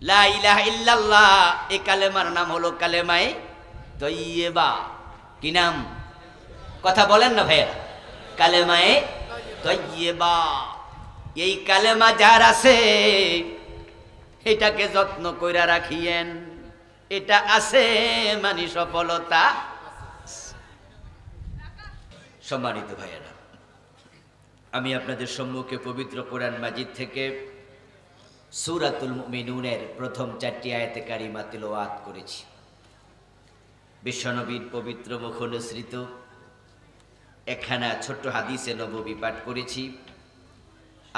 লা ইলাহা ইল্লাল্লাহ, এই কালেমার নাম হলো কালেমায়ে তয়্যিবা। কি নাম? কথা বলেন না ভাইয়া। কালেমায়ে তয়্যিবা। এই কালেমা যার আছে এটাকে যত্ন কইরা রাখিয়েন, এটা আছে মানে সফলতা। সম্মানিত ভাইয়েরা, আমি আপনাদের সম্মুখে পবিত্র কোরআন মাজিদ থেকে সূরাতুল মুমিনুনের প্রথম 4টি আয়াতে কারিমা তিলাওয়াত করেছি। বিশ্বনবীর পবিত্র মুখ অনুসৃত একখানা ছোট্ট হাদিসে নববী পাঠ করেছি।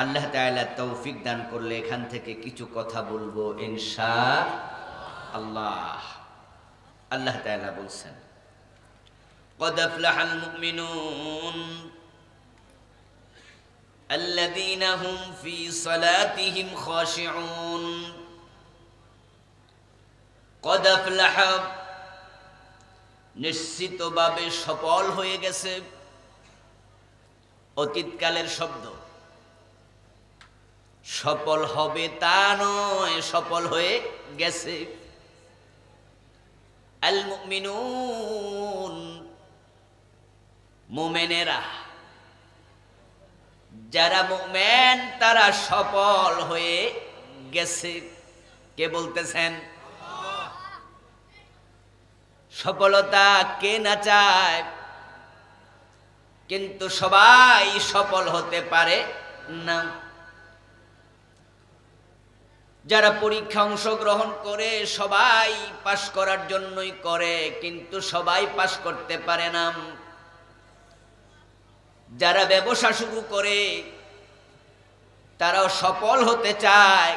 আল্লাহ তাআলা তৌফিক দান করলে এখান থেকে কিছু কথা বলবো ইনশাআল্লাহ। আল্লাহ তাআলা বলছেন, قد أفلح المؤمنون الذين هم في صلاتهم خاشعون। قد أفلح নিশ্চিতভাবে সফল হয়ে গেছে, অতীতকালের শব্দ। সফল হবে তা নয়, সফল হয়ে গেছে। আল মুমিনুন, মুমিনেরা, যারা মুমিন তারা সফল হয়ে গেছে। কে বলতেছেন? সফলতা কে না চায়, কিন্তু সবাই সফল হতে পারে না। যারা পরীক্ষা অংশগ্রহণ করে সবাই পাশ করার জন্যই করে, কিন্তু সবাই পাশ করতে পারে না। যারা ব্যবসা শুরু করে তারাও সফল হতে চায়,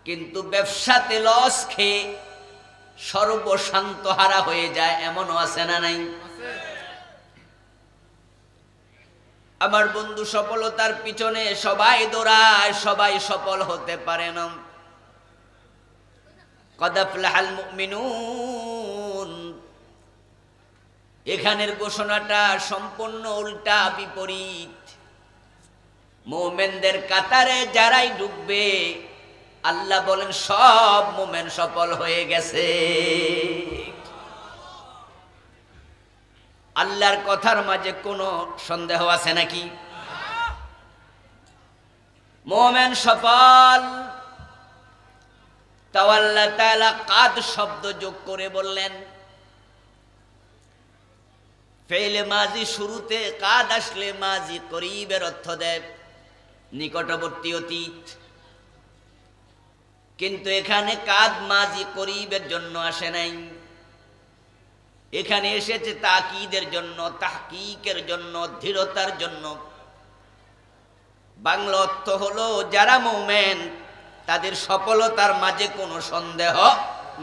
কিন্তু ব্যবসাতে লস খেয়ে সর্বশান্ত হারা হয়ে যায়, এমনও আছে না নাই? আমার বন্ধু, সফলতার পিছনে সবাই দৌড়ায়, সবাই সফল হতে পারে না। কদ আফলাহাল মুমিনুন, এখানের ঘোষণাটা সম্পূর্ণ উল্টা, বিপরীত। মুমিনদের কাতারে যারাই ঢুকবে আল্লাহ বলেন সব মুমিন সফল হয়ে গেছে। আল্লাহর কথার মাঝে কোনো সন্দেহ আছে নাকি? মুমিন সফল। তাও আল্লাহ তাআলা কাদ শব্দ যোগ করে বললেন। ফেলে মাজি শুরুতে কাদ আসলে মাজি করিবের অর্থ দেয়, নিকটবর্তী অতীত। কিন্তু এখানে কাদ মাজি করিবের জন্য আসে নাই, এখানে এসেছে তাকিদের জন্য, তাহকিকের জন্য, দৃঢ়তার জন্য। বাংলা অর্থ হলো যারা মুমিন তাদের সফলতার মাঝে কোনো সন্দেহ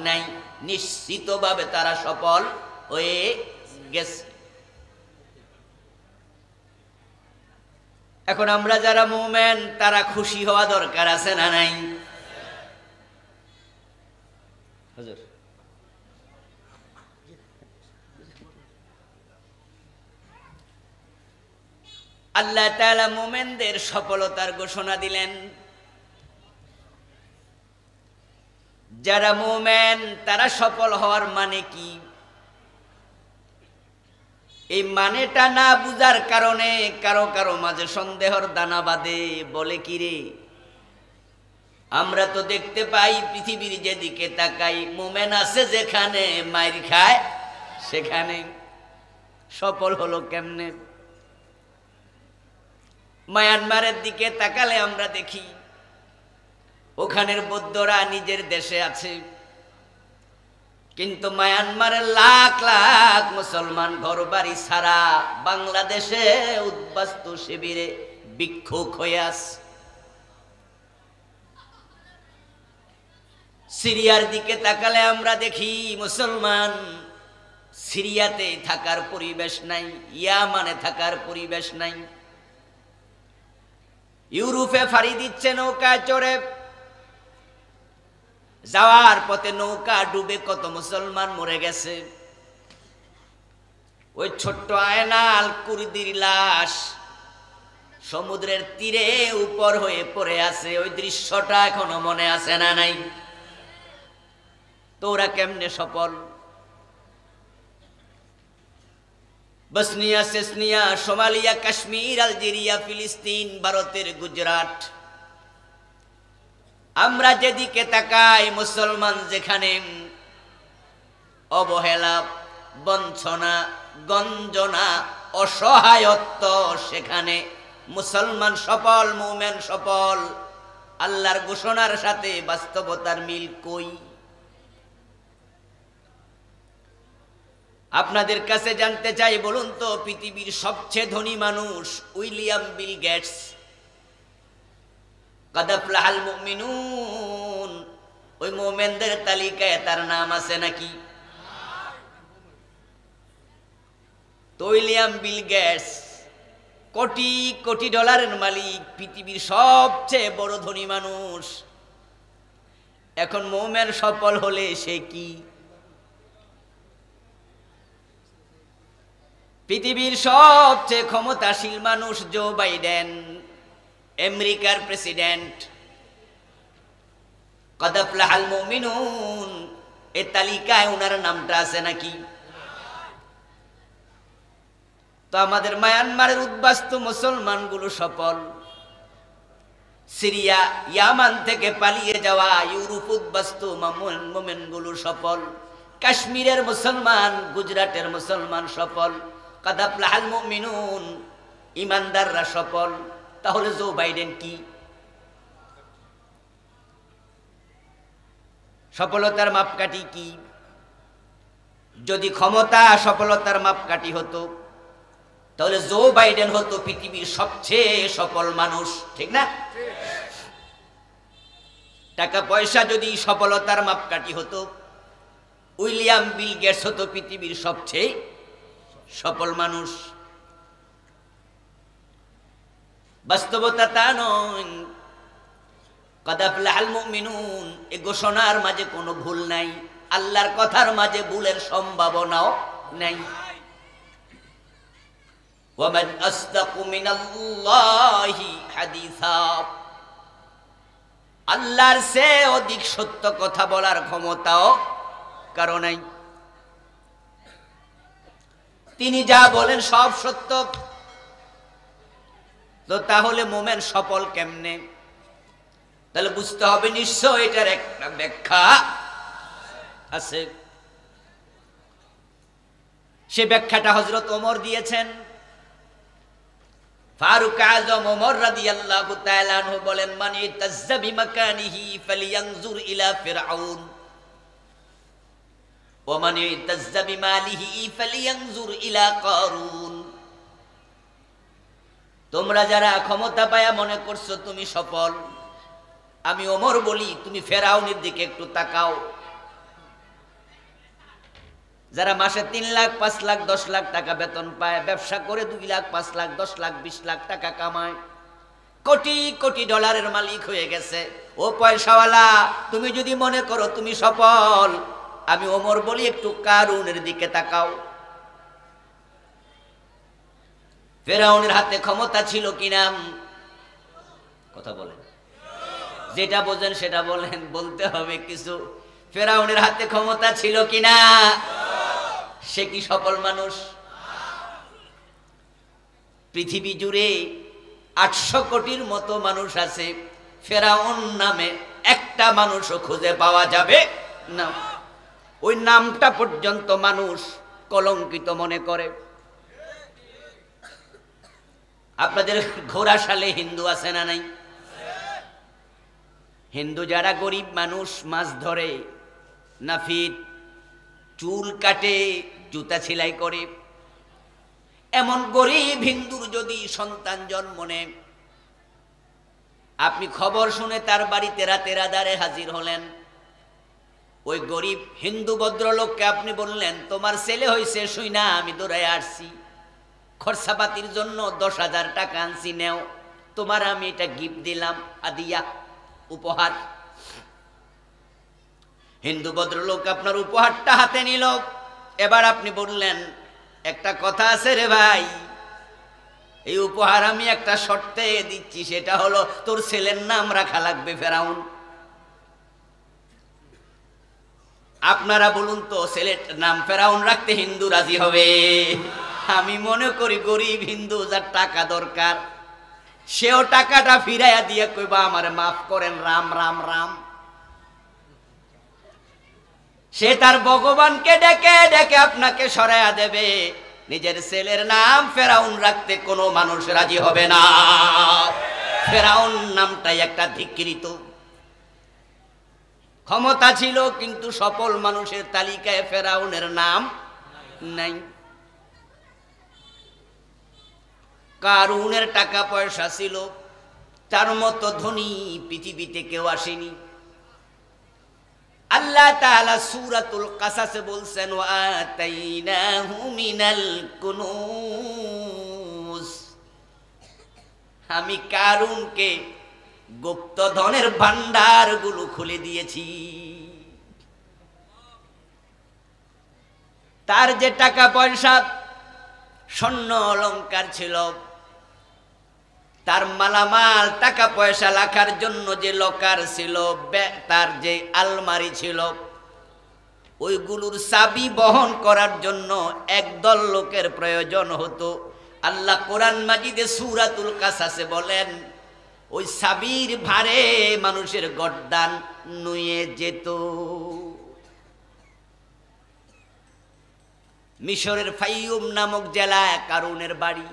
নাই, নিশ্চিতভাবে তারা সফল হয়ে গেছে। এখন আমরা যারা মুমিন তারা খুশি হওয়া দরকার আছে না নাই? হুজুর, আল্লাহ তাআলা মুমিনদের সফলতার ঘোষণা দিলেন। যারা মুমিন তারা সফল হওয়ার মানে কি? এই মানেটা না বুঝার কারণে কারো কারো মাঝে সন্দেহের দানা বাঁধে। বলে কি রে, আমরা তো দেখতে পাই পৃথিবীর যেদিকে তাকাই মুমিন আছে যেখানে, মাইর খায় সেখানে। সফল হলো কেমনে? মায়ানমারের দিকে তাকালে আমরা দেখি ওখানের বৌদ্ধরা নিজের দেশে আছে, কিন্তু মায়ানমারের লাখ লাখ মুসলমান ঘর বাড়ি ছাড়া বাংলাদেশে উদ্বাস্তু শিবিরে ভিক্ষুক হয়ে আছে। সিরিয়ার দিকে তাকালে আমরা দেখি মুসলমান সিরিয়াতে থাকার পরিবেশ নাই, ইয়ামানে থাকার পরিবেশ নাই। ইউরোপে ফাড়ি দিচ্ছে নৌকায় চড়ে, যাওয়ার পথে নৌকা ডুবে কত মুসলমান মরে গেছে। ওই ছোট্ট আয়নাল কুর্দির লাশ সমুদ্রের তীরে উপর হয়ে পড়ে আছে, ওই দৃশ্যটা এখনো মনে আছে না নাই? তো ওরা কেমনে সফল? Bosnia, Chechnya, Somalia, Kashmir, Algeria, ফিলিস্তিন, ভারতের গুজরাট, আমরা যেদিকে তাকাই মুসলমান যেখানে অবহেলা, বঞ্চনা, গঞ্জনা, অসহায়ত্ব, সেখানে মুসলমান সফল, মুমিন সফল। আল্লাহর ঘোষণার সাথে বাস্তবতার মিল কই? আপনাদের কাছে জানতে চাই, বলুন তো পৃথিবীর সবচেয়ে ধনী মানুষ উইলিয়াম বিল গেটস, কাদ আফলাহাল মুমিনুন, ওই মুমিনদের তালিকায় তার নাম আছে নাকি? তো William Bill Gates crore crore ডলারের মালিক, পৃথিবীর সবচেয়ে বড় ধনী মানুষ। এখন মুমিন সফল হলে সে কি? পৃথিবীর সবচেয়ে ক্ষমতাশীল মানুষ জো বাইডেন, আমেরিকার প্রেসিডেন্ট, কাদ আফলাহাল মুমিনুন, এই তালিকায় ওনার নামটা আছে নাকি? তো আমাদের মায়ানমারের উদ্বাস্তু মুসলমানগুলো সফল, সিরিয়া, ইয়ামান থেকে পালিয়ে যাওয়া ইউরোপ উদ্বাস্তু মুমিনগুলো সফল, কাশ্মীরের মুসলমান, গুজরাটের মুসলমান সফল, কাদ আফলাহাল মুমিনুন, ইমানদাররা সফল। তাহলে জো বাইডেন কি? সফলতার মাপকাঠি কি? যদি ক্ষমতা সফলতার মাপকাঠি হতো, তাহলে জো বাইডেন হতো পৃথিবীর সবচেয়ে সফল মানুষ, ঠিক না? টাকা পয়সা যদি সফলতার মাপকাঠি হতো, উইলিয়াম বিল গেটস হতো পৃথিবীর সবচেয়ে সফল মানুষ। বাস্তবতা তা নয়। কাদ আফলাহাল মুমিনুন, এই ঘোষণার মাঝে কোনো ভুল নাই, আল্লাহর কথার মাঝে ভুলের সম্ভাবনাও নাই। ওয়ামান আসদাকু মিনাল্লাহি হাদিসা, আল্লাহর চেয়ে অধিক সত্য কথা বলার ক্ষমতাও কারো নাই। তিনি যা বলেন সব সত্য। তো তাহলে মুমিন সফল কেমনে? তাহলে বুঝতে হবে নিশ্চয় এটার একটা ব্যাখ্যা আছে। সে ব্যাখ্যাটা হযরত ওমর দিয়েছেন। ফারুক আযম ওমর রাদিয়াল্লাহু তাআলা আনহু বলেন, মান ইতাজ্জা বিমাকানিহি ফালিয়ানজুর ইলা ফিরআউন ওয়া মান ইতাজ্জা বিমালিহি ফালিয়ানজুর ইলা কারুন। তোমরা যারা ক্ষমতা পায়া মনে করছো তুমি সফল, আমি ওমর বলি তুমি ফেরাউনের দিকে একটু তাকাও। যারা মাসে 3 লাখ, 5 লাখ, 10 লাখ টাকা বেতন পায়, ব্যবসা করে 2 লাখ, 5 লাখ, 10 লাখ, 20 লাখ টাকা কামায়, কোটি কোটি ডলারের মালিক হয়ে গেছে, ও পয়সাওয়ালা, তুমি যদি মনে করো তুমি সফল, আমি ওমর বলি একটু কারুনের দিকে তাকাও। ফেরাউনের হাতে ক্ষমতা ছিল কিনা? কথা বলেন, যেটা বোঝেন সেটা বলেন, বলতে হবে কিছু। ফেরাউনের হাতে ক্ষমতা ছিল কিনা? সে কি সফল মানুষ? পৃথিবী জুড়ে 800 কোটির মতো মানুষ আছে, ফেরাউন নামে একটা মানুষও খুঁজে পাওয়া যাবে না। ওই নামটা পর্যন্ত মানুষ কলঙ্কিত মনে করে। আপনাদের ঘোড়াশালে হিন্দু আছে না নাই? হিন্দু যারা গরিব মানুষ, মাছ ধরে, নাফিত, চুল কাটে, জুতা সেলাই করে, এমন গরিব হিন্দুর যদি সন্তান জন্ম নেয়, আপনি খবর শুনে তার বাড়িতে রাতের আধারে হাজির হলেন, ওই গরিব হিন্দু ভদ্রলোককে আপনি বললেন তোমার ছেলে হয়েছে শুই না আমি দৌড়ায় আসছি, খরচাপাতির জন্য 10,000 টাকা আনছি, নেও, তোমার আমি এটা গিফট দিলাম, আদিয়া, উপহার। হিন্দু ভদ্রলোক আপনার উপহারটা হাতে নিল। এবার আপনি বললেন একটা কথা আছে রে ভাই, এই উপহার আমি একটা শর্তে দিচ্ছি, সেটা হলো তোর ছেলের নাম রাখা লাগবে ফেরাউন। আপনারা বলুন তো, ছেলের নাম ফেরাউন রাখতে হিন্দু রাজি হবে? আমি মনে করি গরিব হিন্দু যার টাকা দরকার, সেও টাকাটা ফিরাইয়া দিয়ে কইবা আমারে মাফ করেন রাম রাম রাম। সে তার ভগবানকে ডেকে ডেকে আপনাকে সরাইয়া দেবে। নিজের ছেলের নাম ফেরাউন রাখতে কোনো মানুষ রাজি হবে না। ফেরাউন নামটাই একটা ধিক্কৃত। ক্ষমতা ছিল কিন্তু সফল মানুষের তালিকায় ফেরাউনের নাম নাই। কারুনের টাকা পয়সা ছিল, তার মতো ধনী পৃথিবীতে কেউ আসেনি। আল্লাহ তাআলা সূরাতুল কাসাসে বলছেন, ওয়া আতাইনাহু মিনাল কুনুজ, আমি কারুনকে গুপ্তধনের ভান্ডারগুলো খুলে দিয়েছি। তার যে টাকা পয়সা স্বর্ণ অলংকার ছিল, তার মালামাল টাকা পয়সা রাখার জন্য যে লকার ছিল, তার যে আলমারি ছিল, ওইগুলোর চাবি বহন করার জন্য একদল লোকের প্রয়োজন হতো। আল্লাহ কোরআন মাজিদে সূরাতুল কাসাসে বলেন, ওই চাবির ভারে মানুষের গর্দান নুয়ে যেত। মিশরের ফাইয়ুম নামক জেলায় কারুনের বাড়ি।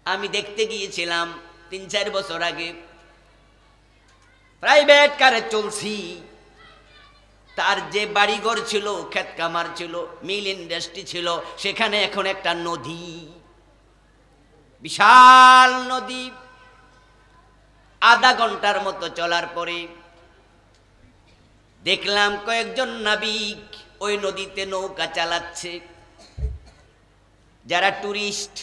আমি দেখতে গিয়েছিলাম ৩-৪ বছর আগে, প্রাইভেট কারে চলছি। তার যে বাড়িঘর ছিল, ক্ষেত কামার ছিল, মিল ইন্ডাস্ট্রি ছিল, সেখানে এখন একটা নদী, বিশাল নদী। আধা ঘন্টার মতো চলার পরে দেখলাম কয়েকজন নাবিক ওই নদীতে নৌকা চালাচ্ছে। যারা টুরিস্ট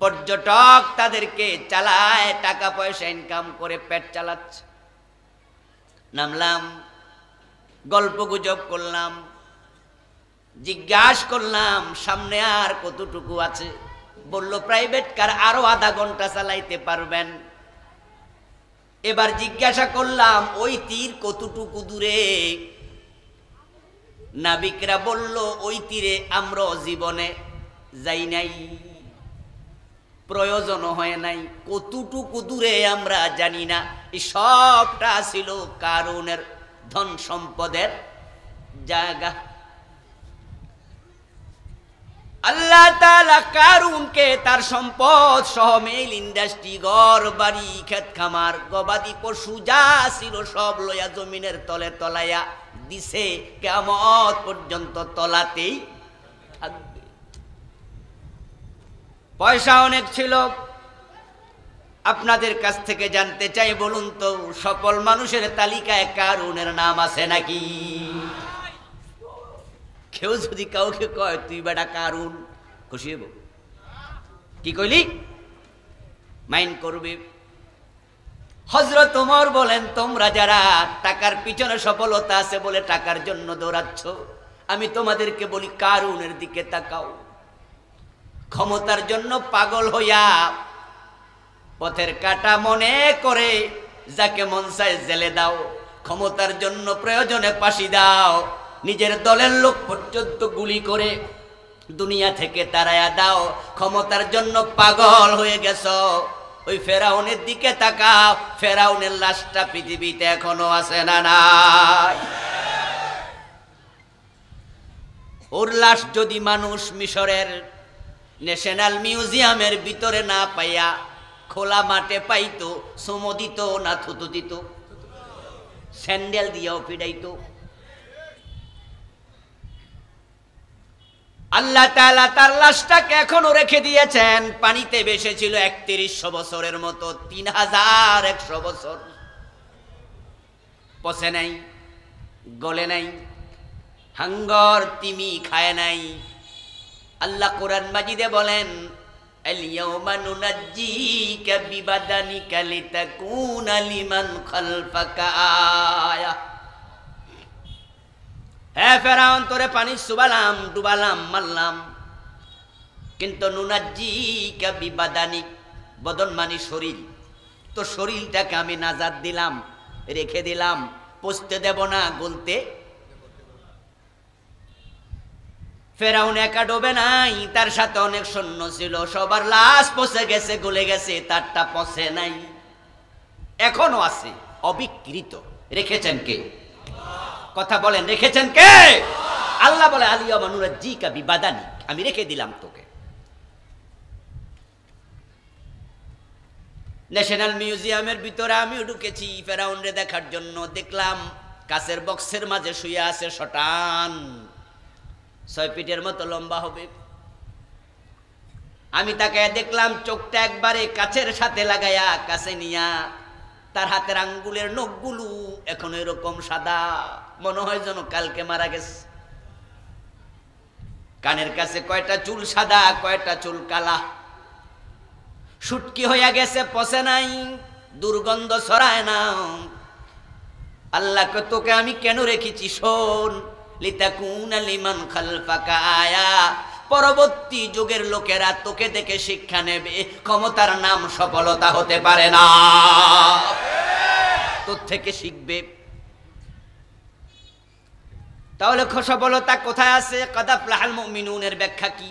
পর্যটক তাদেরকে চালায়, টাকা পয়সা ইনকাম করে পেট চালাচ্ছে। নামলাম, গল্প গুজব করলাম, জিজ্ঞাসা করলাম সামনে আর কতটুকু আছে। বলল প্রাইভেট কার আরো আধা ঘন্টা চালাইতে পারবেন। এবার জিজ্ঞাসা করলাম ওই তীর কতটুকু দূরে? নাবিকরা বলল ওই তীরে আমরা জীবনে যাই নাই, প্রয়োজন হয় নাই, কতটুকু দূরে আমরা জানি না। এই সবটা ছিল কারুনের ধন সম্পদের জায়গা। আল্লাহ তাআলা কারুনকে তার সম্পদ সহ মিল ইন্ডাস্ট্রি, ঘর বাড়ি, ক্ষেত খামার, গবাদি পশু যা ছিল সব লইয়া জমিনের তলে তলাইয়া দিছে। কিয়ামত পর্যন্ত তলাতেই থাকবে। পয়সা অনেক ছিল। আপনাদের কাছ থেকে জানতে চাই, বলুন তো সফল মানুষের তালিকায় কারুনের নাম আছে নাকি? কেউ যদি কাউকে কয় তুই বেটা কারুন, খুশি হইব? কি কইলি? মাইন্ড করবে। হযরত ওমর বলেন, তোমরা যারা টাকার পিছনে সফলতা আছে বলে টাকার জন্য দৌড়াচ্ছ, আমি তোমাদেরকে বলি কারুনের দিকে তাকাও। ক্ষমতার জন্য পাগল হইয়া পথের কাটা মনে করে যাকে মন চায় জেলে দাও, ক্ষমতার জন্য প্রয়োজনে ফাঁসি দাও, নিজের দলের লোক পর্যন্ত গুলি করে দুনিয়া থেকে তাড়ায়া দাও। ক্ষমতার জন্য পাগল হয়ে গেছো, ওই ফেরাউনের দিকে তাকাও। ফেরাউনের লাশটা পৃথিবীতে এখনো আছে না নাই? ওর লাশ যদি মানুষ মিশরের ন্যাশনাল মিউজিয়ামের ভিতরে না পাইয়া খোলা মাঠে পাইতো, সুমো দিত না থুতু দিত, স্যান্ডেল দিয়েও পিড়াইতো। আল্লাহ তাআলা তার লাশটাকে এখনো রেখে দিয়েছেন। পানিতে ভেসেছিল ৩১০০ বছরের মতো, ৩১০০ বছর। পচে নাই, গলে নাই, হাঙ্গর তিমি খায় নাই। আল্লাহ কোরআন মাজিদে বলেন, আল-ইয়াওমা নুনাজ্জিকা বিবাদানিকা লিতাকুনা লিমান খালফাকা আয়া। হ্যাঁ ফেরাউন, তোরে পানি চুবালাম, ডুবালাম, মারলাম, কিন্তু নুনাজ্জিকা বিবাদানিক, বদন মানে শরীর, তো শরীরটাকে আমি নাজাত দিলাম, রেখে দিলাম, পচতে দেব না, গলতে। ফেরাউন একা ডোবে নাই, তার সাথে অনেক সৈন্য ছিল, সবার লাশ পচে গেছে, গলে গেছে, তারটা পচে নাই, এখনো আছে অবিকৃত। রেখেছেন কে? কথা বলেন, রেখেছেন কে? আল্লাহ বলে আলিয়ামা নুনাজ্জিকা বিবাদানিক, আমি রেখে দিলাম তোকে। ন্যাশনাল মিউজিয়ামের ভিতরে আমিও ঢুকেছি ফেরাউনরে দেখার জন্য। দেখলাম কাচের বক্সের মাঝে শুয়ে আছে শটান, 6 ফিটের মতো লম্বা হবে। আমি তাকে দেখলাম, চোখটা একবারে কাচের সাথে লাগাইয়া, কাছে নিয়া, তার হাতের আঙ্গুলের নখগুলো এখন এরকম সাদা, মনে হয় যেন কালকে মারা গেছে। কানের কাছে কয়টা চুল সাদা, কয়টা চুল কালা, শুটকি হইয়া গেছে, পচে নাই, দুর্গন্ধ ছড়ায় না। আল্লাহকে তোকে আমি কেন রেখেছি? শোন, লিতাকুনা লিমান খালফাকা আয়া, পরবর্তী যুগের লোকেরা তোকে দেখে শিক্ষা নেবে। ক্ষমতার নাম সফলতা হতে পারে না, তোর থেকে শিখবে। তাহলে সফলতা কোথায় আছে? কদ আফলাহাল মুমিনুনের ব্যাখ্যা কি?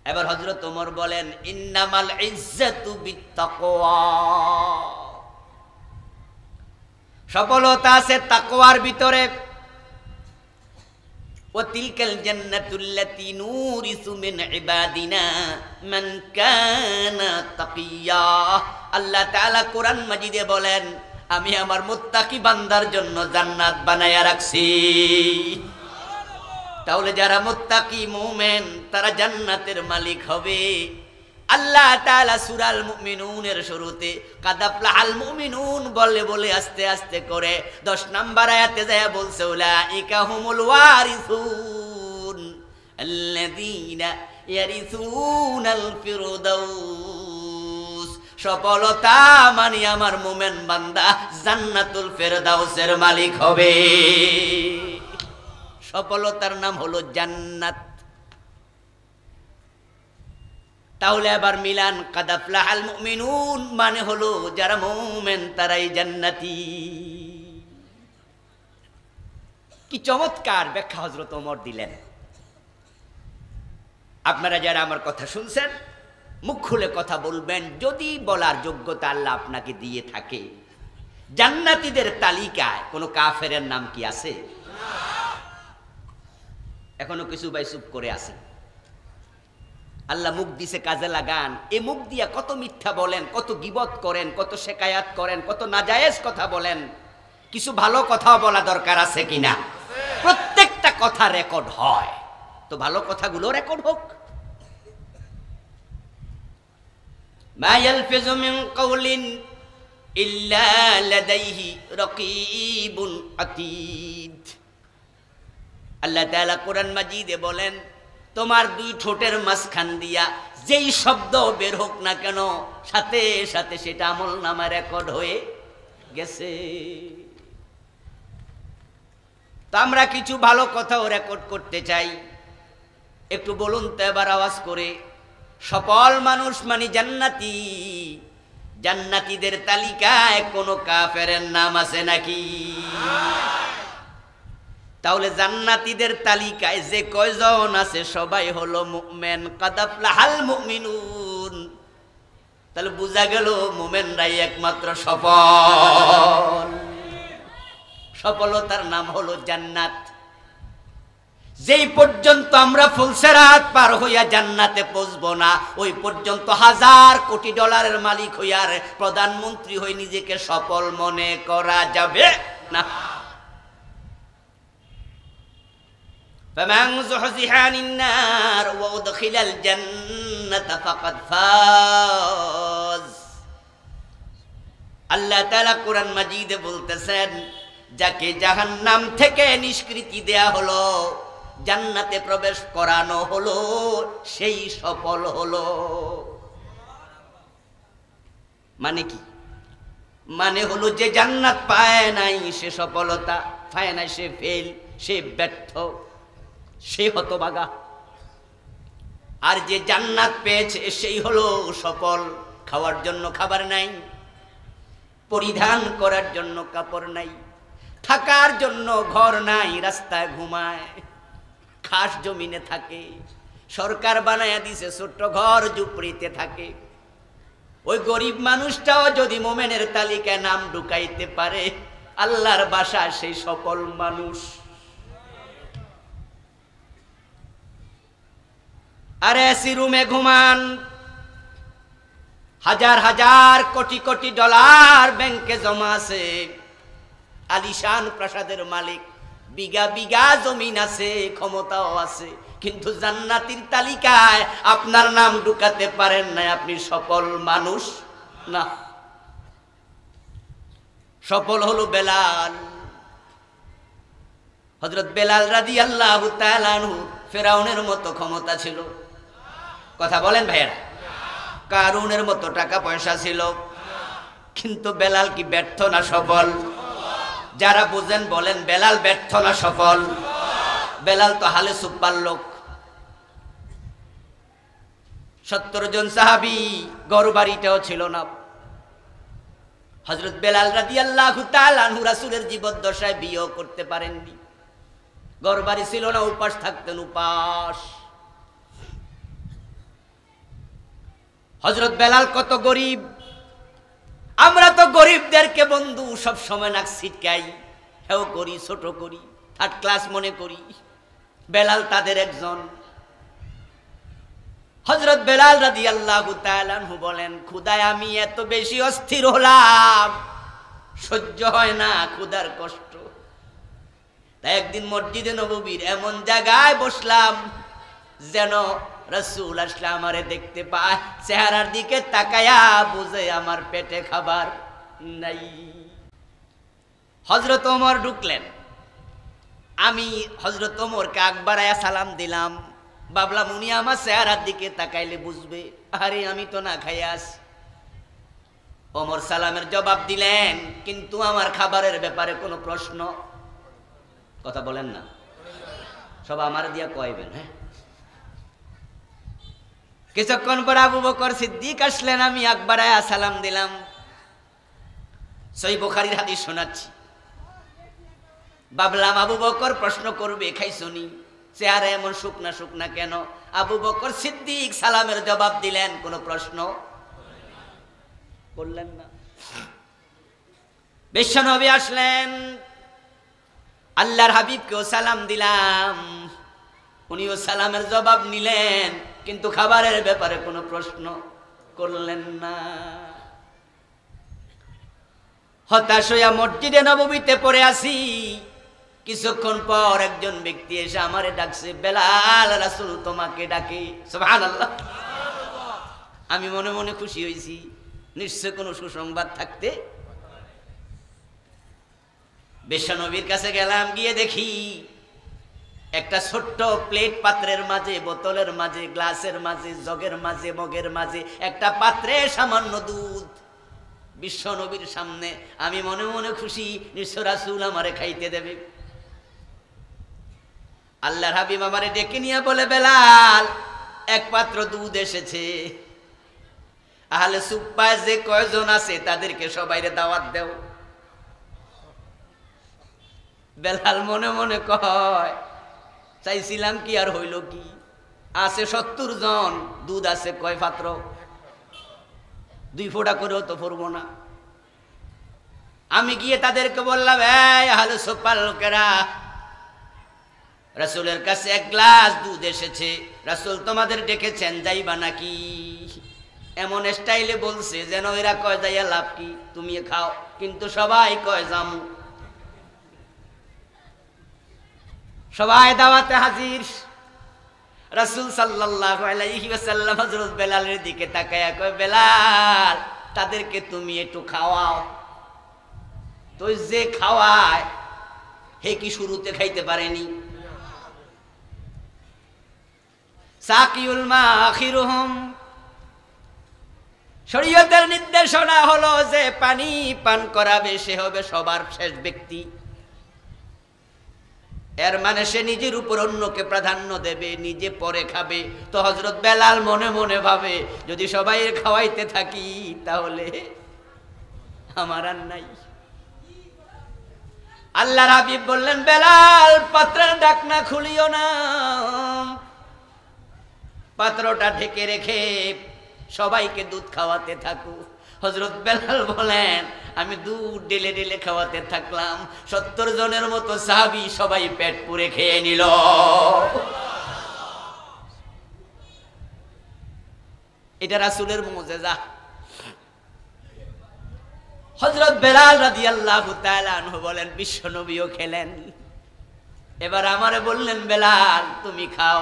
এবার হযরত ওমর বলেন, ইন্নামাল ইজ্জাতু বিত্তাকওয়া, সফলতা আছে তাকওয়ার ভিতরে। ওয়া তিলকাল জান্নাতুল্লাতী নুরিসু মিন ইবাদিনা মান কানা তাকিয়া। আল্লাহ তাআলা কোরআন মাজিদে বলেন, আমি আমার মুত্তাকি বান্দার জন্য জান্নাত বানায়া রাখছি। তাহলে যারা মুত্তাকি মুমিন তারা জান্নাতের মালিক হবে। আল্লাহ তাআলা সূরাল মুমিনুনের শুরুতে কাদ আফলাহাল মুমিনুন বলে বলে আস্তে আস্তে করে 10 নম্বর আয়াতে যায় বলছে, উলাইকা হুমুল ওয়ারিসুন আল্লাযীনা ইয়ারিসুনাল ফিরদাউস। সফলতা মানে আমার মুমিন বান্দা জান্নাতুল ফেরদাউসের মালিক হবে। সফলতার নাম হলো জান্নাত। তাহলে আবার মিলান, কাদ আফলাহাল মুমিনুন মানে হলো যারা মুমিন তারাই জান্নাতি। কি চমৎকার ব্যাখ্যা হযরত ওমর দিলেন। আপনারা যারা আমার কথা শুনছেন, মুখ খুলে কথা বলবেন, যদি বলার যোগ্যতা আল্লাহ আপনাকে দিয়ে থাকে। জান্নাতীদের তালিকায় কোনো কাফেরের নাম কি আছে? এখনো কিছু ভাই চুপ করে আছে। আল্লাহ মুখ দিছে, কাজে লাগান। এই মুখ দিয়া কত মিথ্যা বলেন, কত গীবত করেন, কত শেকায়াত করেন, কত নাজায়েজ কথা বলেন। কিছু ভালো কথাও বলা দরকার আছে কিনা? প্রত্যেকটা কথা রেকর্ড হয়, তো ভালো কথাগুলো রেকর্ড হোক। মা ইয়ালফিযু মিন কাওলিন ইল্লা লাদাইহি রাকীবুন আতীদ। আল্লাহ তাআলা কোরআন মাজিদে বলেন, তোমার 2 ঠোঁটের মাঝখান দিয়া যেই শব্দ বের হোক না কেন, সাথে সাথে সেটা আমলনামা রেকর্ড হয়ে গেছে। তো আমরা কিছু ভালো কথাও রেকর্ড করতে চাই। একটু বলুন তো এবার আওয়াজ করে, সফল মানুষ মানে জান্নাতি। জান্নাতীদের তালিকায় কোনো কাফেরের নাম আছে নাকি? তাহলে জান্নাতীদের তালিকায় যে কয়জন আছে সবাই হলো মুমিন। কাদ আফলাহাল মুমিনুন, তাহলে বোঝা গেল মুমিনরাই একমাত্র সফল। সফলতার নাম হলো জান্নাত। যেই পর্যন্ত আমরা ফুলসেরাত পার হইয়া জান্নাতে পৌঁছবো না, ওই পর্যন্ত $1000 কোটি মালিক হইয়ার প্রধানমন্ত্রী হয়ে নিজেকে সফল মনে করা যাবে না। فمن زحزح عن النار وأدخل الجنة فقد فاز। আল্লাহ তাআলা কোরআন মাজিদে বলতেছেন, যাকে জাহান্নাম থেকে নিষ্কৃতি দেয়া হলো, জান্নাতে প্রবেশ করানো হলো, সেই সফল হলো। মানে কি? মানে হলো যে জান্নাত পায় নাই সে সফলতা পায় নাই, সে ফেল, সে ব্যর্থ, সে হতভাগা। আর যে জান্নাত পেয়েছে সেই হলো সফল। খাওয়ার জন্য খাবার নাই, পরিধান করার জন্য কাপড় নাই, থাকার জন্য ঘর নাই, রাস্তায় ঘুমায়, খাস জমিনে থাকে, সরকার বানায়া দিছে ছোট্ট ঘর ঝুপড়িতে থাকে। ওই গরিব মানুষটাও যদি মোমেনের তালিকায় নাম ঢুকাইতে পারে, আল্লাহর বাসা সেই সফল মানুষ। আরে এসি রুমে ঘুমান, হাজার হাজার কোটি কোটি ডলার ব্যাংকে জমা আছে, আলিশান প্রাসাদের মালিক, বিঘা বিঘা জমিন আছে, ক্ষমতাও আছে, কিন্তু জান্নাতীর তালিকায় আপনার নাম ঢুকাতে পারেন না, আপনি সফল মানুষ না। সফল হলো বেলাল। হযরত বেলাল রাদিয়াল্লাহু তাআলা আনহু ফেরাউনের মতো ক্ষমতা ছিল, কথা বলেন ভাইয়েরা, কারুনের মতো টাকা পয়সা ছিল, কিন্তু বেলাল কি ব্যর্থ না সফল? যারা বুঝেন বলেন বেলাল ব্যর্থ না সফল? বেলাল তো হালে সুপার লোক। 70 জন সাহাবী, ঘর বাড়িটাও ছিল না। হযরত বেলাল রাদিয়াল্লাহু তাআলা আনহু রাসূলের জীবদ্দশায় বিয়ে করতে পারেননি, ঘর বাড়ি ছিল না, উপাস থাকতেন, উপাস। হযরত বেলাল কত গরিব, আমরা তো গরিবদেরকে বন্ধু সব সময় নাক ছিটকাই, হেও করি, ছোট করি, থার্ড ক্লাস মনে করি। বেলাল তাদের একজন। হযরত বেলাল রাদিয়াল্লাহু তাআলা আনহু বলেন, খুদায় আমি এত বেশি অস্থির হলাম, সহ্য হয় না ক্ষুধার কষ্ট। তাই একদিন মসজিদে নববীর এমন জায়গায় বসলাম যেন রাসূল আসলে আমারে দেখতে পায়, চেহারার দিকে তাকায়া বুঝে আমার পেটে খাবার নাই। হযরত ওমর ঢুকলেন, আমি হযরত ওমরকে আগ বাড়ায়া সালাম দিলাম, ভাবলাম উনি আমার চেহারার দিকে তাকাইলে বুঝবে, আরে আমি তো না খাইয়া আছি। ওমর সালামের জবাব দিলেন, কিন্তু আমার খাবারের ব্যাপারে কোনো প্রশ্ন, কথা বলেন না, সব আমার দিয়া কইবেন। হ্যাঁ, কিছুক্ষণ পর আবু বকর সিদ্দিক আসলেন, আমি আগ বাড়ায়া সালাম দিলাম। সহিহ বুখারীর হাদিস শোনাচ্ছি। ভাবলাম আবু বকর প্রশ্ন করবে, খাইছনি, চেহারা এমন শুকনা শুকনা কেন? আবু বকর সিদ্দিক সালামের জবাব দিলেন, কোনো প্রশ্ন করলেন না। বিশ্বনবী আসলেন, আল্লাহর হাবিবকেও সালাম দিলাম, উনিও সালামের জবাব নিলেন, কিন্তু খাবারের ব্যাপারে কোনো প্রশ্ন করলেন না। হতাশ হইয়া মসজিদে নববীতে পড়ে আসি। কিছুক্ষণ পর একজন ব্যক্তি এসে আমারে ডাকছে, বেলাল, রাসূল তোমাকে ডাকে। সুবহানাল্লাহ। আমি মনে মনে খুশি হয়েছি, নিশ্চয় কোনো সুসংবাদ থাকতে। বিশ্বনবীর কাছে গেলাম, গিয়ে দেখি একটা ছোট্ট প্লেট পাত্রের মাঝে, বোতলের মাঝে, গ্লাসের মাঝে, জগের মাঝে, মগের মাঝে একটা পাত্রে সামান্য দুধ বিশ্বনবীর সামনে। আমি মনে মনে খুশি, নিশ্চয় রাসূল আমারে খাইতে দেবে। আল্লাহর হাবিব আমারে ডেকে নিয়ে বলে, বেলাল, এক পাত্র দুধ এসেছে, আহলে সুফফায় যে কয়জন আছে তাদেরকে সবাইরে দাওয়াত দাও। বেলাল মনে মনে কয়, চাইছিলাম কি আর হইল কি, আছে 70 জন, দুধ আছে কয় পাত্র, 2 ফোঁটা করেও তো পড়বো না। আমি গিয়ে তাদেরকে বললাম, এই আহলে সুফফার লোকেরা, রাসূলের কাছে 1 গ্লাস দুধ এসেছে, রাসূল তোমাদের ডেকেছেন, যাইবা নাকি? এমন স্টাইলে বলছে যেন এরা কয় যাইয়া লাভ কি, তুমি খাও, কিন্তু সবাই কয় যামু। সবাই দাওয়াতে হাজির। রাসূল সাল্লাল্লাহু আলাইহি ওয়াসাল্লাম হযরত বেলালের দিকে তাকায়া কয়, বেলাল, তাদেরকে তুমি একটু খাওয়াও। তো যে খাওয়ায় হে কি শুরুতে খাইতে পারেনি? সাকিউল মা আখিরুহুম, শরীয়তের নির্দেশনা হলো যে পানি পান করাবে সে হবে সবার শেষ ব্যক্তি। এর মানে সে নিজের উপর অন্যকে প্রাধান্য দেবে, নিজে পরে খাবে। তো হযরত বেলাল মনে মনে ভাবে, যদি সবাই খাওয়াইতে থাকি তাহলে আমার আর নাই। আল্লাহর হাবিব বললেন, বেলাল পাত্রের ঢাকনা খুলিও না, পাত্রটা ঢেকে রেখে সবাইকে দুধ খাওয়াতে থাকো। হযরত বেলাল বলেন, আমি দুধ ঢেলে ঢেলে খাওয়াতে থাকলাম, 70 জনের মতো সাহাবী সবাই পেট পুরে খেয়ে নিল। এটা রাসূলের মুজিজা। হযরত বেলাল রাদিয়াল্লাহু তাআলা আনহু বলেন, বিশ্ব নবীও খেলেন। এবার আমারে বললেন, বেলাল তুমি খাও।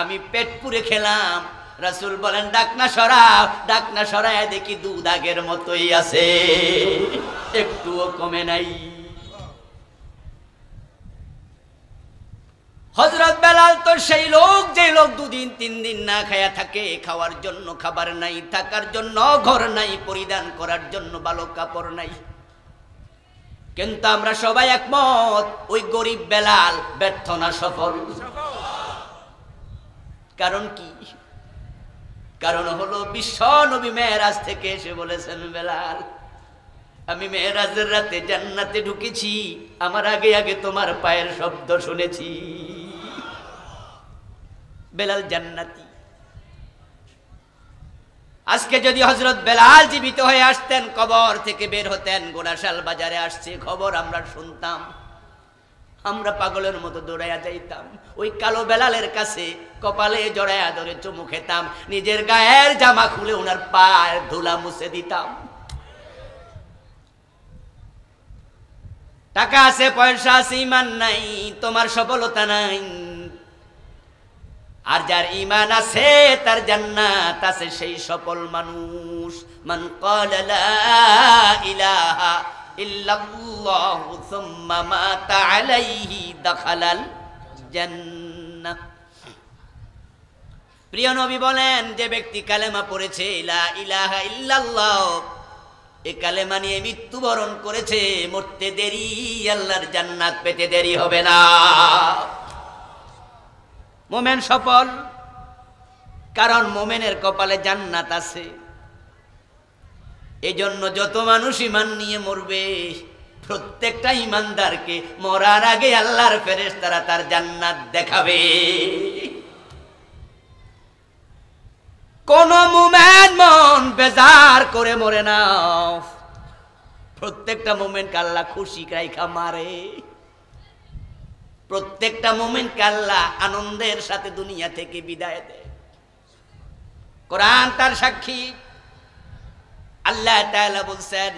আমি পেট পুরে খেলাম। রাসূল বলেন, ডাকনা সরাও। ডাকনা সরায় দেখি দুধ আগের মতোই আছে, একটুও কমে নাই। হযরত বেলাল তো সেই লোক, যে লোক 2 দিন 3 দিন না খায়া থাকে, খাওয়ার জন্য খাবার নাই, থাকার জন্য ঘর নাই, পরিধান করার জন্য ভালো কাপড় নাই। কিন্তু আমরা সবাই একমত, ওই গরিব বেলাল ব্যর্থ না সফল। কারণ কি? কারণ হলো বিশ্ব নবী মেরাজ থেকে এসে বলেছেন, বেলাল আমি মেরাজের রাতে জান্নাতে ঢুকেছি, আমার আগে আগে তোমার পায়ের শব্দ শুনেছি। বেলাল জান্নাতি। আজকে যদি হযরত বেলাল জীবিত হয়ে আসতেন, কবর থেকে বের হতেন, গোড়াশাল বাজারে আসছে খবর আমরা শুনতাম, আমরা পাগলের মতো দৌড়াইয়া যাইতাম ওই কালো বেলালের কাছে, কপালে জড়াইয়া ধরে চুমু খেতাম, নিজের গায়ের জামা খুলে ওনার পায়ের ধুলা মুছে দিতাম। টাকা আছে, পয়সা আছে, ঈমান নাই, তোমার সফলতা নাই। আর যার ঈমান আছে তার জান্নাত আছে, সেই সফল মানুষ। মান ক্বালা লা ইলাহা ইল্লাল্লাহু সুম্মা মাতা আলাইহি দাখালাল জান্নাহ। প্রিয় নবী বলেন, যে ব্যক্তি কালেমা পড়েছে লা ইলাহা ইল্লাল্লাহ, এই কালেমা নিয়ে মৃত্যুবরণ করেছে, মরতে দেরি, আল্লাহর জান্নাত পেতে দেরি হবে না। মোমেন সফল, কারণ মোমেনের কপালে জান্নাত আছে। এই জন্য যত মানুষ ঈমান নিয়ে মরবে, প্রত্যেকটা ঈমানদারকে মরার আগে আল্লাহর ফেরেশতারা তার জান্নাত দেখাবে। কোন মুমিন মন বেজার করে মরে না, প্রত্যেকটা মুমিনকে আল্লাহ খুশি রাইখা মারে। প্রত্যেকটা মুমিনকে আল্লাহ আনন্দের সাথে দুনিয়া থেকে বিদায় দেয়। কোরআন তার সাক্ষী। আল্লাহ তাআলা বলছেন,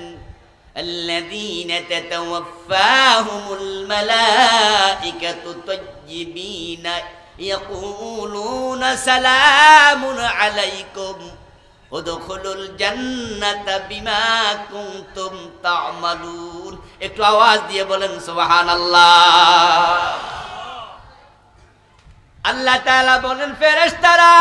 আল্লাযীনা তাতাওয়াফাহুমুল মালাইকাতু তাইয়্যিবিনা ইয়াকুলুনা সালামুন আলাইকুম উদখুলুল জান্নাতা বিমা কুনতুম তা'মালুন। একটু আওয়াজ দিয়ে বলেন সুবহানাল্লাহ। আল্লাহ তাআলা বলেন, ফেরেশতারা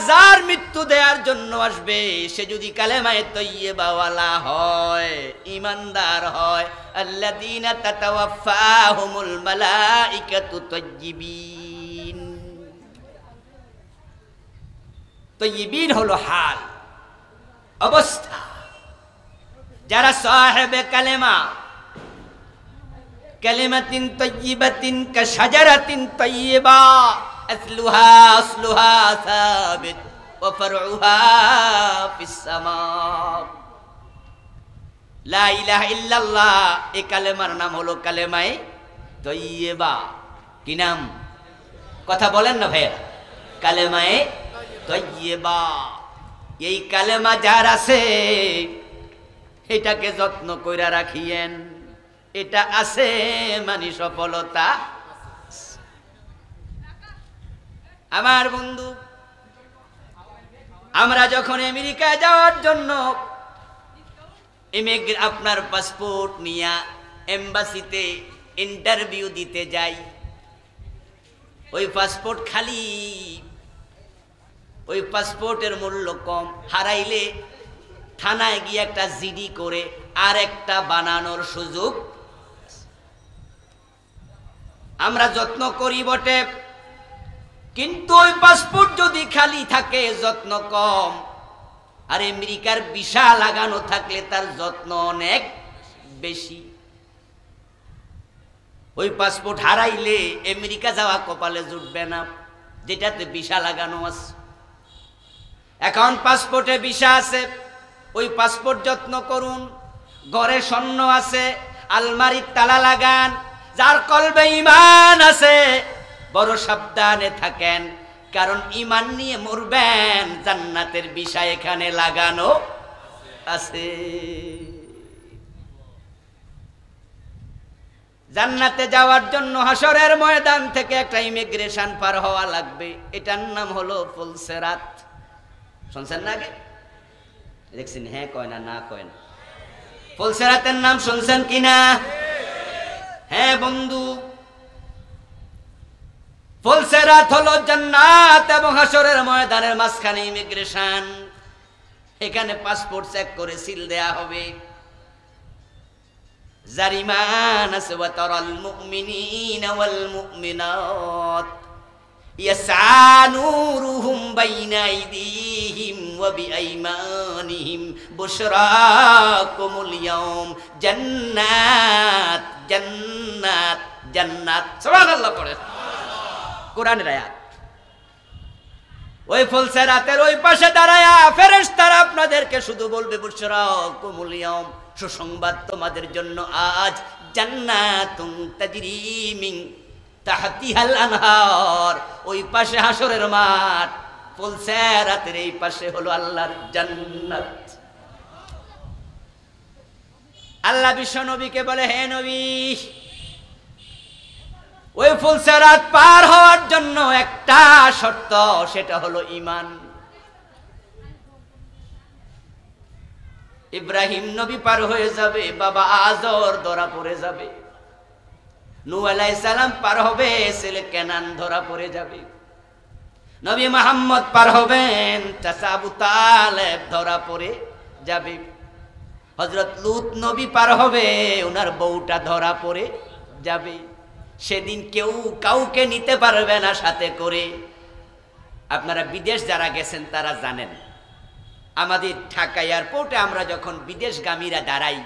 যার মৃত্যু দেওয়ার জন্য আসবে, সে যদি কালেমায়ে তাইয়্যিবা ওয়ালা হয়, ঈমানদার হয়, আল্লাযীনা তাতাওয়াফাহুমুল মালাইকাতু তাইয়্যিবিন। তাইয়্যিবিন হলো হাল, অবস্থা। যারা সাহেবে কালেমা, কালিমাতিন তাইয়্যিবাতিন কাশাজারাতিন তাইয়্যিবা আসলুহা সাবিত ওয়া ফারউহা ফিস সামা। লা ইলাহা ইল্লাল্লাহ, এই কালেমার নাম হলো কালেমায়ে তাইয়্যিবা। কি নাম? কথা বলেন না ভাইয়া। কালেমায়ে তাইয়্যিবা। এই কালেমা যার আছে, এটাকে যত্ন কইরা রাখিয়েন। এটা আছে মানে সফলতা। আমার বন্ধু, আমরা যখন আমেরিকা যাওয়ার জন্য আপনার পাসপোর্ট নিয়ে এমবাসিতে ইন্টারভিউ দিতে যাই, ওই পাসপোর্ট খালি, ওই পাসপোর্টের মূল্য কম, হারাইলে থানায় গিয়ে একটা জিডি করে আর একটা বানানোর সুযোগ। আমরা যত্ন করি বটে, কিন্তু ওই পাসপোর্ট যদি খালি থাকে যত্ন কম। আর আমেরিকার ভিসা লাগানো থাকলে তার যত্ন অনেক বেশি। ওই পাসপোর্ট হারাইলে আমেরিকা যাওয়া কপালে জুটবে না, যেটাতে ভিসা লাগানো আছে। এখন পাসপোর্টে ভিসা আছে, ওই পাসপোর্ট যত্ন করুন। ঘরে স্বর্ণ আছে, আলমারির তালা লাগান। যার কলবে ঈমান আছে বড় সাবধানে থাকেন, কারণ ঈমান নিয়ে মরবেন, জান্নাতের ভিসা এখানে লাগানো আছে। জান্নাতে যাওয়ার জন্য হাসরের ময়দান থেকে একটা ইমিগ্রেশন পার হওয়া লাগবে, এটার নাম হলো ফুলসেরাত। শুনছেন না আগে? দেখছেন? হ্যাঁ কয় না, না কয় না। ফুলসেরাতের নাম শুনছেন কিনা? হ্যাঁ বন্ধু, ফুলসেরাত হলো জান্নাত এবং হাসরের ময়দানের মাঝখানে ইমিগ্রেশন। এখানে পাসপোর্ট চেক করে সিল দেয়া হবে। যার ঈমান আছে, ওয়া তারাল মুমিনিনা ওয়াল মুমিনাত ইয়াসআ নূরুহুম বাইনা আইদিহিম ওয়া বিআইমানিহিম বুশরাকুমুল ইয়াওম জান্নাত জান্নাত জান্নাত। সুবহানাল্লাহ পড়ে কোরআনের আয়াত। ওই ফুলসেরাতের ওই পাশে দাঁড়ায়া ফেরেশতারা আপনাদেরকে শুধু বলবে বুশরাকুমুল ইয়াওম, সুসংবাদ তোমাদের জন্য আজ, জান্নাতুন তাজরি মিন তাহতিহাল আনহার। ওই পাশে হাসরের মাঠ, ফুলসেরাতের এই পাশে হলো আল্লাহর জান্নাত। আল্লাহ বিশ্ব নবীকে বলে, হে নবী, ওই ফুলসেরাত পার হওয়ার জন্য একটা শর্ত, সেটা হলো ঈমান। ইব্রাহিম নবী পার হয়ে যাবে, বাবা আজর ধরা পড়ে যাবে। নূহ আলাইহিস সালাম পার হবে, ছেলে কেনান ধরা পড়ে যাবে। নবী মুহাম্মদ পার হবেন, চাচা আবু তালেব ধরা পড়ে যাবে। হযরত লূত নবী পার হবে, ওনার বউটা ধরা পড়ে যাবে। সেদিন কেউ কাউকে নিতে পারবে না সাথে করে। আপনারা বিদেশ যারা গেছেন তারা জানেন, আমাদের ঢাকা এয়ারপোর্টে আমরা যখন বিদেশগামীরা দাঁড়াই,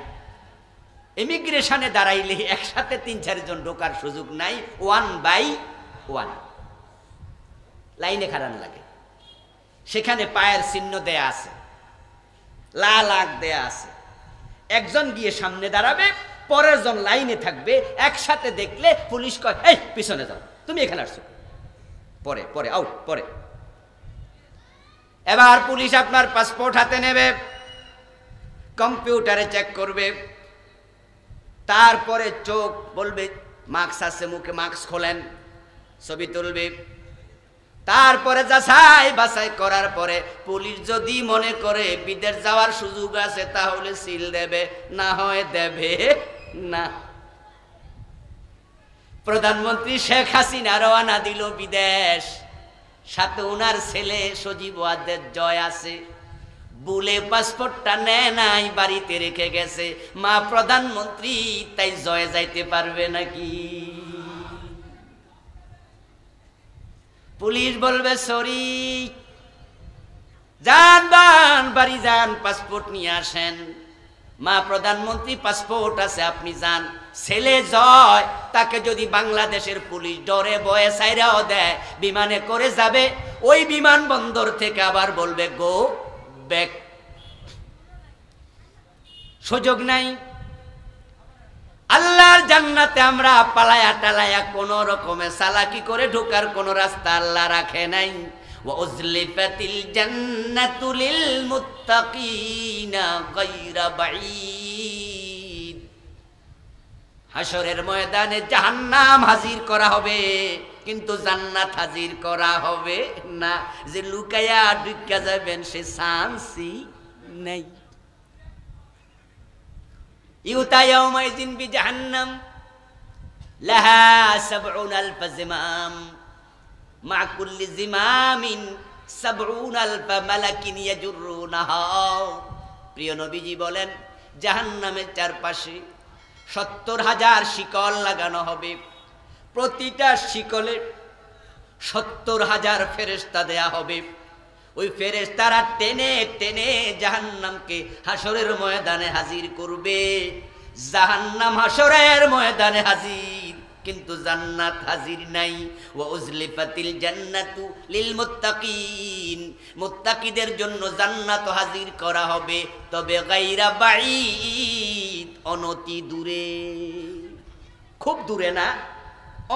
ইমিগ্রেশনে দাঁড়াইলে একসাথে ৩-৪ জন ঢোকার সুযোগ নাই, 1 বাই 1 লাইনে খাড়ান লাগে। সেখানে পায়ের চিহ্ন দেয়া আছে, লাল আগ দেয়া আছে। একজন গিয়ে সামনে দাঁড়াবে, পরের জন লাইনে থাকবে। একসাথে দেখলে পুলিশ কয়, এই পিছনে যাও, তুমি এখানে আসছো, পরে পরে আউট পরে। এবার পুলিশ আপনার পাসপোর্ট হাতে নেবে, কম্পিউটারে চেক করবে, তারপরে চোখ বলবে মাস্ক আছে মুখে, মাস্ক খোলেন, ছবি তুলবে। তারপরে যাচাই বাছাই করার পরে পুলিশ যদি মনে করে বিদেশ যাওয়ার সুযোগ আছে তাহলে সিল দেবে, না হয় দেবে না। প্রধানমন্ত্রী শেখ হাসিনা রওনা দিল বিদেশ, সাথে ওনার ছেলে সজীব ওয়াজেদ জয় আছে। বুলে পাসপোর্টটা নেয় নাই, বাড়িতে রেখে গেছে। মা প্রধানমন্ত্রী, তাই জয় যাইতে পারবে নাকি? পুলিশ বলবে সরি, যান বান বাড়ি যান, পাসপোর্ট নিয়ে আসেন। মা প্রধানমন্ত্রী পাসপোর্ট আছে, আপনি যান। ছেলে জয়, তাকে যদি বাংলাদেশের পুলিশ ডরে ভয়ে সাইরাও দেয়, বিমানে করে যাবে, ওই বিমানবন্দর থেকে আবার বলবে গো ব্যাক, সুযোগ নাই। আল্লাহর জান্নাতে আমরা পালায়া টালায়া কোন রকমে চালাকি করে ঢোকার কোন রাস্তা আল্লাহ রাখে নাই। ওয়া উজলিফাতিল জান্নাতু লিল মুত্তাকিনা গায়রা বাঈদ। হাসরের ময়দানে জাহান্নাম হাজির করা হবে, কিন্তু জান্নাত হাজির করা হবে না। যে লুকায়া ঢুকা যাবেন সে চান্সই নাই। ইউতা ইয়াউমাইযিন বিজাহান্নাম লাহা ৭০,০০০ জিমাম মা কুল্লি জিমামিন ৭০,০০০ মালাকিন ইয়াজুরুনাহা। প্রিয় নবীজি বলেন, জাহান্নামের চারপাশে ৭০,০০০ শিকল লাগানো হবে। প্রতিটা শিকলে 70,000 ফেরেশতা দেয়া হবে। ওই ফেরেশতারা টেনে টেনে জাহান্নামকে হাসরের ময়দানে হাজির করবে। জাহান্নাম হাসরের ময়দানে হাজির, কিন্তু জান্নাত হাজির নাই। ওয়া উজলিফাতিল জান্নাতু লিল মুত্তাকিন, মুত্তাকিদের জন্য জান্নাত হাজির করা হবে, তবে গায়রা বাঈদ, অনতি দূরে। খুব দূরে না,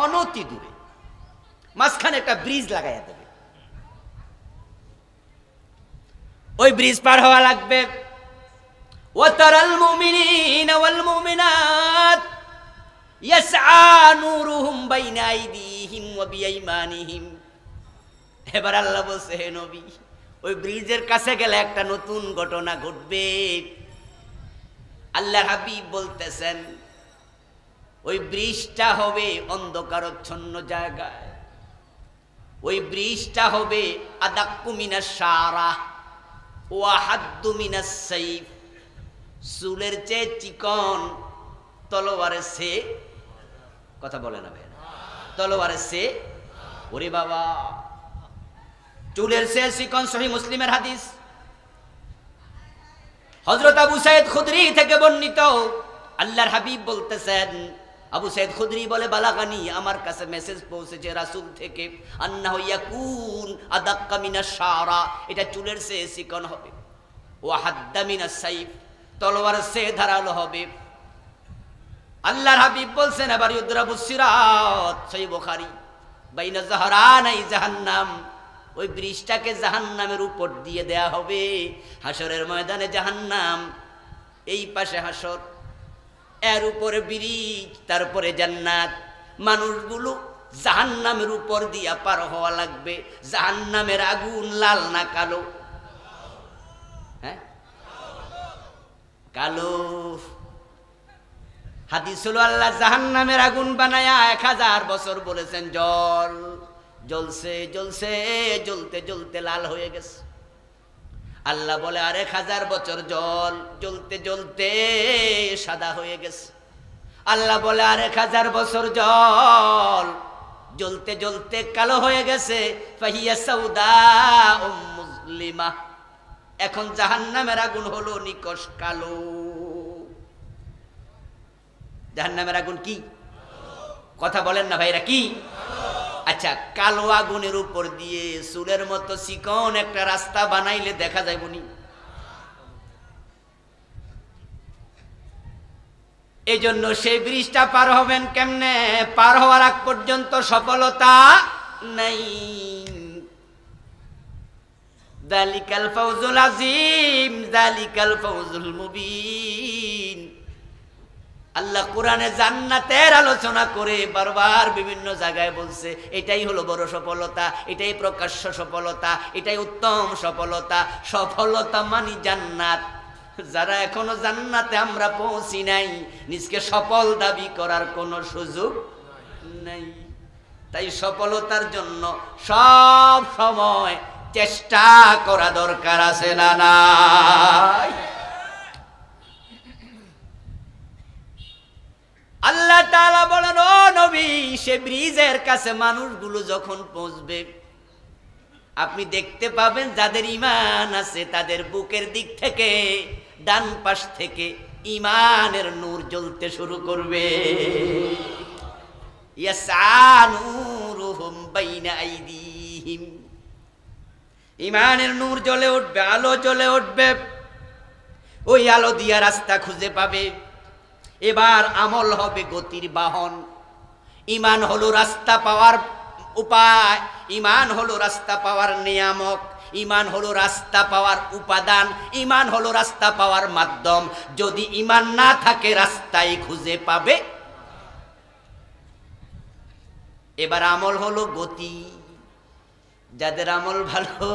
অনতি দূরে। মাঝখানে একটা ব্রিজ লাগাইয়া দেবে, ওই ব্রিজ পার হওয়া লাগবে। ওয়াতারাল মুমিনিনা ওয়াল মুমিনাত ইয়াসআ নূরুহুম বাইনা আইদিহিম ওয়া বিআইমানিহিম। এবার আল্লাহ বলছে, হে নবী, ওই ব্রিজের কাছে গেলে একটা নতুন ঘটনা ঘটবে। আল্লাহর হাবিব বলতেছেন, ওই ব্রিজটা হবে অন্ধকারচ্ছন্ন জায়গায়। ওই ব্রিজটা হবে আদাক্কু মিনাশ শারা ওয়া হাদ্দু মিনাস সাইফ, চুলের চেয়ে চিকন, তলোয়ারের চেয়ে, কথা বলে না ভাই, তলোয়ারের চেয়ে, ওরে বাবা, চুলের চেয়ে চিকন। সহিহ মুসলিমের হাদিস, হযরত আবু সাঈদ খুদরি থেকে বর্ণিত। আল্লাহর হাবিব বলতেছেন, আবু সাঈদ খুদরি বলে, বালাগানি, আমার কাছে মেসেজ পৌঁছেছে রাসূল থেকে, আন্নাহু ইয়াকুন আদাক্কা মিনাশ শারা, এটা চুলের চেয়ে চিকন হবে। ওয়া হাদ্দা মিনাস সাইফ, তলোয়ারের চেয়ে ধারালো হবে। আল্লাহর হাবিব বলছেন, এবার ইউদরাবুস সিরাত, সহিহ বুখারী, বাইনা যাহরানাই জাহান্নাম, ওই ব্রিজটাকে জাহান্নামের উপর দিয়ে দেয়া হবে। হাসরের ময়দানে জাহান্নাম, এই পাশে হাসর, এর উপরে ব্রিজ, তারপরে জান্নাত। মানুষগুলো জাহান্নামের উপর দিয়া পার হওয়া লাগবে। জাহান্নামের আগুন লাল না কালো? হ্যাঁ, কালো। হাদিস হলো, আল্লাহ জাহান্নামের আগুন বানায়া 1000 বছর বলেছেন জল, জ্বলছে জ্বলছে, জ্বলতে জ্বলতে লাল হয়ে গেছে। আল্লাহ বলে, আর 1000 বছর জল, জ্বলতে জ্বলতে সাদা হয়ে গেছে। আল্লাহ বলে, আর 1000 বছর জল, জ্বলতে জ্বলতে কালো হয়ে গেছে। ফাহিয়া সাউদা মুজলিমা, এখন জাহান্নামের আগুন হলো নিকষ কালো। জাহান্নামের আগুন কি? কথা বলেন না ভাইরা, কি? আচ্ছা, কালো আগুনের উপর দিয়ে চুলের মতো চিকন একটা রাস্তা বানাইলে দেখা যাইব নি? এই জন্য সেই ব্রিজটা পার হবেন কেমনে? পার হওয়ার আগ পর্যন্ত সফলতা নাই। যালিকাল ফাউজুল আযীম, যালিকাল ফাউজুল মুবিন। আল্লাহ কোরআনে জান্নাতের আলোচনা করে বারবার বিভিন্ন জায়গায় বলছে, এটাই হলো বড় সফলতা, এটাই প্রকাশ্য সফলতা, এটাই উত্তম সফলতা। সফলতা মানে জান্নাত। যারা এখনো জান্নাতে আমরা পৌঁছি নাই, নিজকে সফল দাবি করার কোনো সুযোগ নাই। তাই সফলতার জন্য সব সময় চেষ্টা করা দরকার আছে না নাই? আল্লাহ তাআলা বলেন, ও নবী, সে ব্রিজের কাছে মানুষগুলো যখন পৌঁছবে, আপনি দেখতে পাবেন যাদের ঈমান আছে তাদের বুকের দিক থেকে, ডান পাশ থেকে ঈমানের নূর জ্বলতে শুরু করবে। ইয়াসআ নূরুহুম বাইনা আইদিহিম, ঈমানের নূর জ্বলে উঠবে, আলো জ্বলে উঠবে। ওই আলো দিয়া রাস্তা খুঁজে পাবে। এবার আমল হবে গতির বাহন। ঈমান হলো রাস্তা পাওয়ার উপায়, ঈমান হলো রাস্তা পাওয়ার নিয়ামক, ঈমান হলো রাস্তা পাওয়ার উপাদান, ঈমান হলো রাস্তা পাওয়ার মাধ্যম। যদি ঈমান না থাকে, রাস্তাই খুঁজে পাবে। এবার আমল হলো গতি। যাদের আমল ভালো,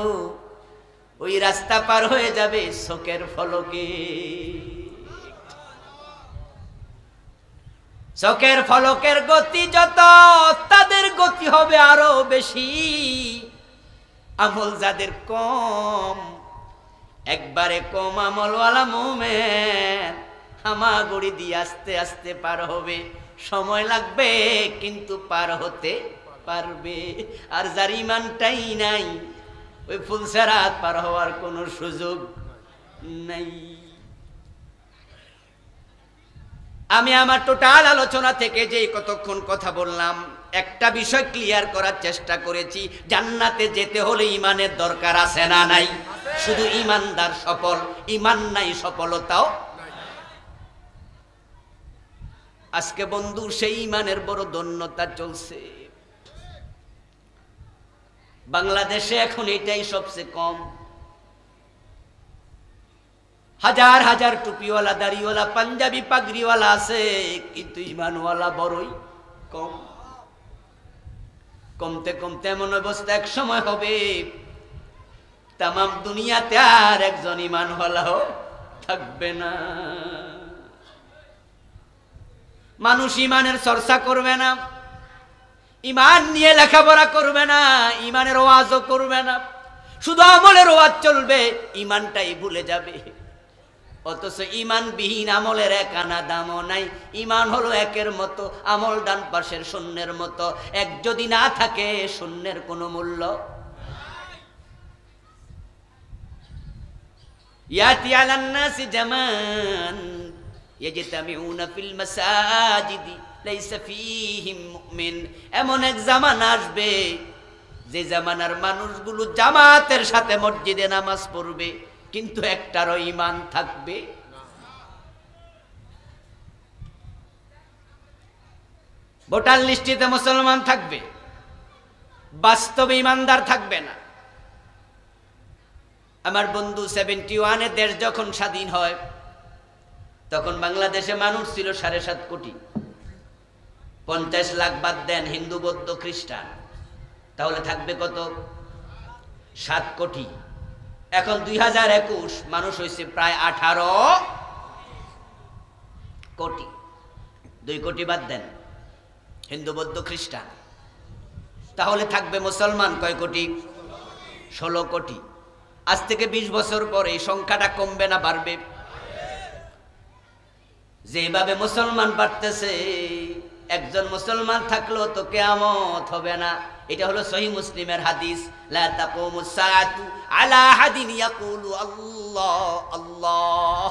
ওই রাস্তা পার হয়ে যাবে চোখের ফলকে। চোখের ফলকের গতি যত, তাদের গতি হবে আরো বেশি। আমল যাদের কম, একবারে কম আমলওয়ালা মুমিন হামাগুড়ি দিয়ে আস্তে আস্তে পার হবে। সময় লাগবে কিন্তু পার হতে পারবে। আর যার ইমানটাই নাই ওই ফুলসেরাত পার হওয়ার কোনো সুযোগ নাই। আমি আমার টোটাল আলোচনা থেকে যে কতক্ষণ কথা বললাম একটা বিষয় ক্লিয়ার করার চেষ্টা করেছি, জান্নাতে যেতে হলে ইমানের দরকার আছে না নাই? শুধু ইমানদার সফল, ইমান নাই সফলতাও। আজকে বন্ধু সেই ইমানের বড় দন্যতা চলছে বাংলাদেশে, এখন এটাই সবচেয়ে কম। হাজার হাজার টুপিওয়ালা, দাড়িওয়ালা, পাঞ্জাবি পাগড়িওয়ালা আছে, কিন্তু ইমানওয়ালা বড়ই কম। কমতে কমতে এমন অবস্থা এক সময় হবে তাম দুনিয়াতে আর একজন ইমানওয়ালাও থাকবে না। মানুষ ইমানের চর্চা করবে না, ইমান নিয়ে লেখাপড়া করবে না, ইমানের ওয়াজও করবে না, শুধু আমলের ওয়াজ চলবে, ইমানটাই ভুলে যাবে। অথচ ইমানবিহীন আমলের এক আনা দামও নাই। ইমান হলো একের মতো, আমল ডান পাশের শূন্যের মতো। এক যদি না থাকে শূন্যের কোনো মূল্য। ইয়াতি আলান নাসি জামান ইয়াজতামিউনা ফিল মাসাজিদি লাইসা ফীহিম মুমিন। এমন এক জামানা আসবে যে জামানার মানুষগুলো জামাতের সাথে মসজিদে নামাজ পড়বে, কিন্তু একটারও ইমান থাকবে না। ভোটার লিস্টিতে মুসলমান থাকবে, বাস্তবে ইমানদার থাকবে না। আমার বন্ধু 71-এ দেশ যখন স্বাধীন হয় তখন বাংলাদেশে মানুষ ছিল 7.5 কোটি। 50 লাখ বাদ দেন হিন্দু, বৌদ্ধ, খ্রিস্টান, তাহলে থাকবে কত? 7 কোটি। এখন 2021 মানুষ হয়েছে প্রায় 18 কোটি। 2 কোটি বাদ দেন হিন্দু, বৌদ্ধ, খ্রিস্টান, তাহলে থাকবে মুসলমান কয় কোটি? 16 কোটি। আজ থেকে 20 বছর পরে এই সংখ্যাটা কমবে না বাড়বে? যেভাবে মুসলমান বাড়তেছে, একজন মুসলমান থাকলেও তো কিয়ামত হবে না। এটা হলো সহিহ মুসলিমের হাদিস, লা তাকুমুস সাআতু আলা আহাদিন ইয়াকুলু আল্লাহ আল্লাহ।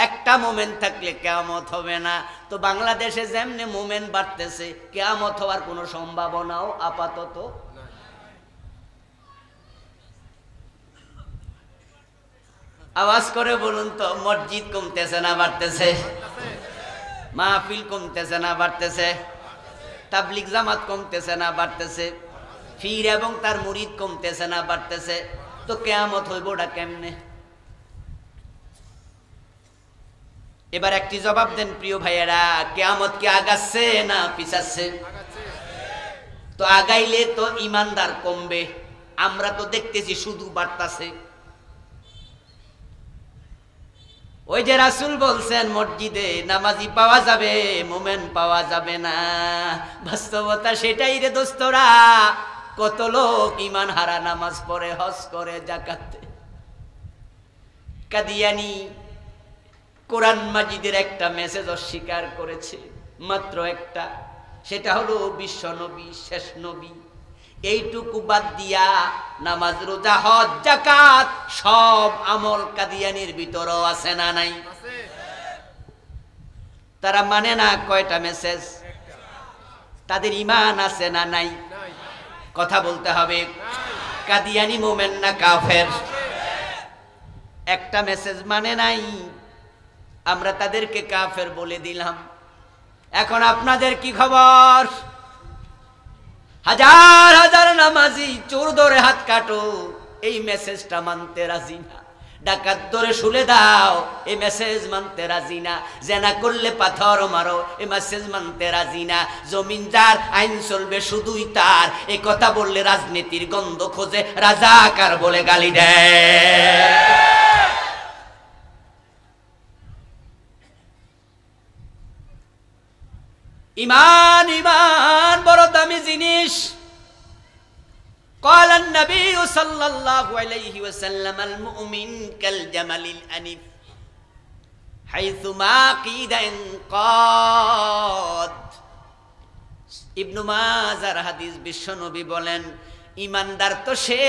একটা মুমিন থাকলে কিয়ামত হবে না। তো বাংলাদেশে যেমনে মুমিন বাড়তেছে, কিয়ামত হওয়ার কোনো সম্ভাবনাও আপাতত নাই। আওয়াজ করে বলুন তো, মসজিদ কমতেছে না বাড়তেছে? মাহফিল কমতেছে না বাড়তেছে? তাবলিগ জামাত কমতেছে না বাড়তেছে? ফির এবং তার মুরিদ কমতেছে না বাড়তেছে? তো কিয়ামত হইবটা কেমনে? এবার একটি জবাব দেন প্রিয় ভাইয়েরা, কিয়ামত কি আগাচ্ছে না পিছাচ্ছে? তো আগাইলে তো ইমানদার কমবে, আমরা তো দেখতেছি শুধু বাড়তাছে। ওই যে রাসূল বলছেন মসজিদে নামাজি পাওয়া যাবে, মুমিন পাওয়া যাবে না। বাস্তবতা সেটাই রে দোস্তরা। কত লোক ইমান হারা, নামাজ পড়ে, হজ করে, যাকাত দেয়। কাদিয়ানি কোরআন মাজিদের একটা মেসেজ অস্বীকার করেছে, মাত্র একটা, সেটা হলো বিশ্ব নবী, শেষ নবী। এইটুকু বাদ দিয়া নামাজ, রোজা, হজ, যাকাত সব আমল কাদিয়ানির ভিতরও আছে না নাই? তারা মানে না কয়টা মেসেজ? তাদের ঈমান আছে না নাই? কথা বলতে হবে। কাদিয়ানি মুমিন না কাফের? একটা মেসেজ মানে নাই, আমরা তাদেরকে কাফের বলে দিলাম। এখন আপনাদের কি খবর? হাজার হাজার নামাজি, চোর ধরে হাত কাটো, এই মেসেজটা মানতে রাজি না। ডাকাত ধরে শুলে দাও, এই মেসেজ মানতে রাজি না। জেনা করলে পাথর মারো, এই মেসেজ মানতে রাজি না। জমিন যার, আইন চলবে শুধুই তার, এই কথা বললে রাজনীতির গন্ধ খোঁজে, রাজাকার বলে গালি দেয়। ইমান, ইমান বড় দামি জিনিস। قال النبي صلى الله عليه وسلم المؤمن كالجمل الأنف حيثما قيد انقاد ইবনু মাজার হাদিস, বিশ্বনবী বলেন ইমানদার তো সে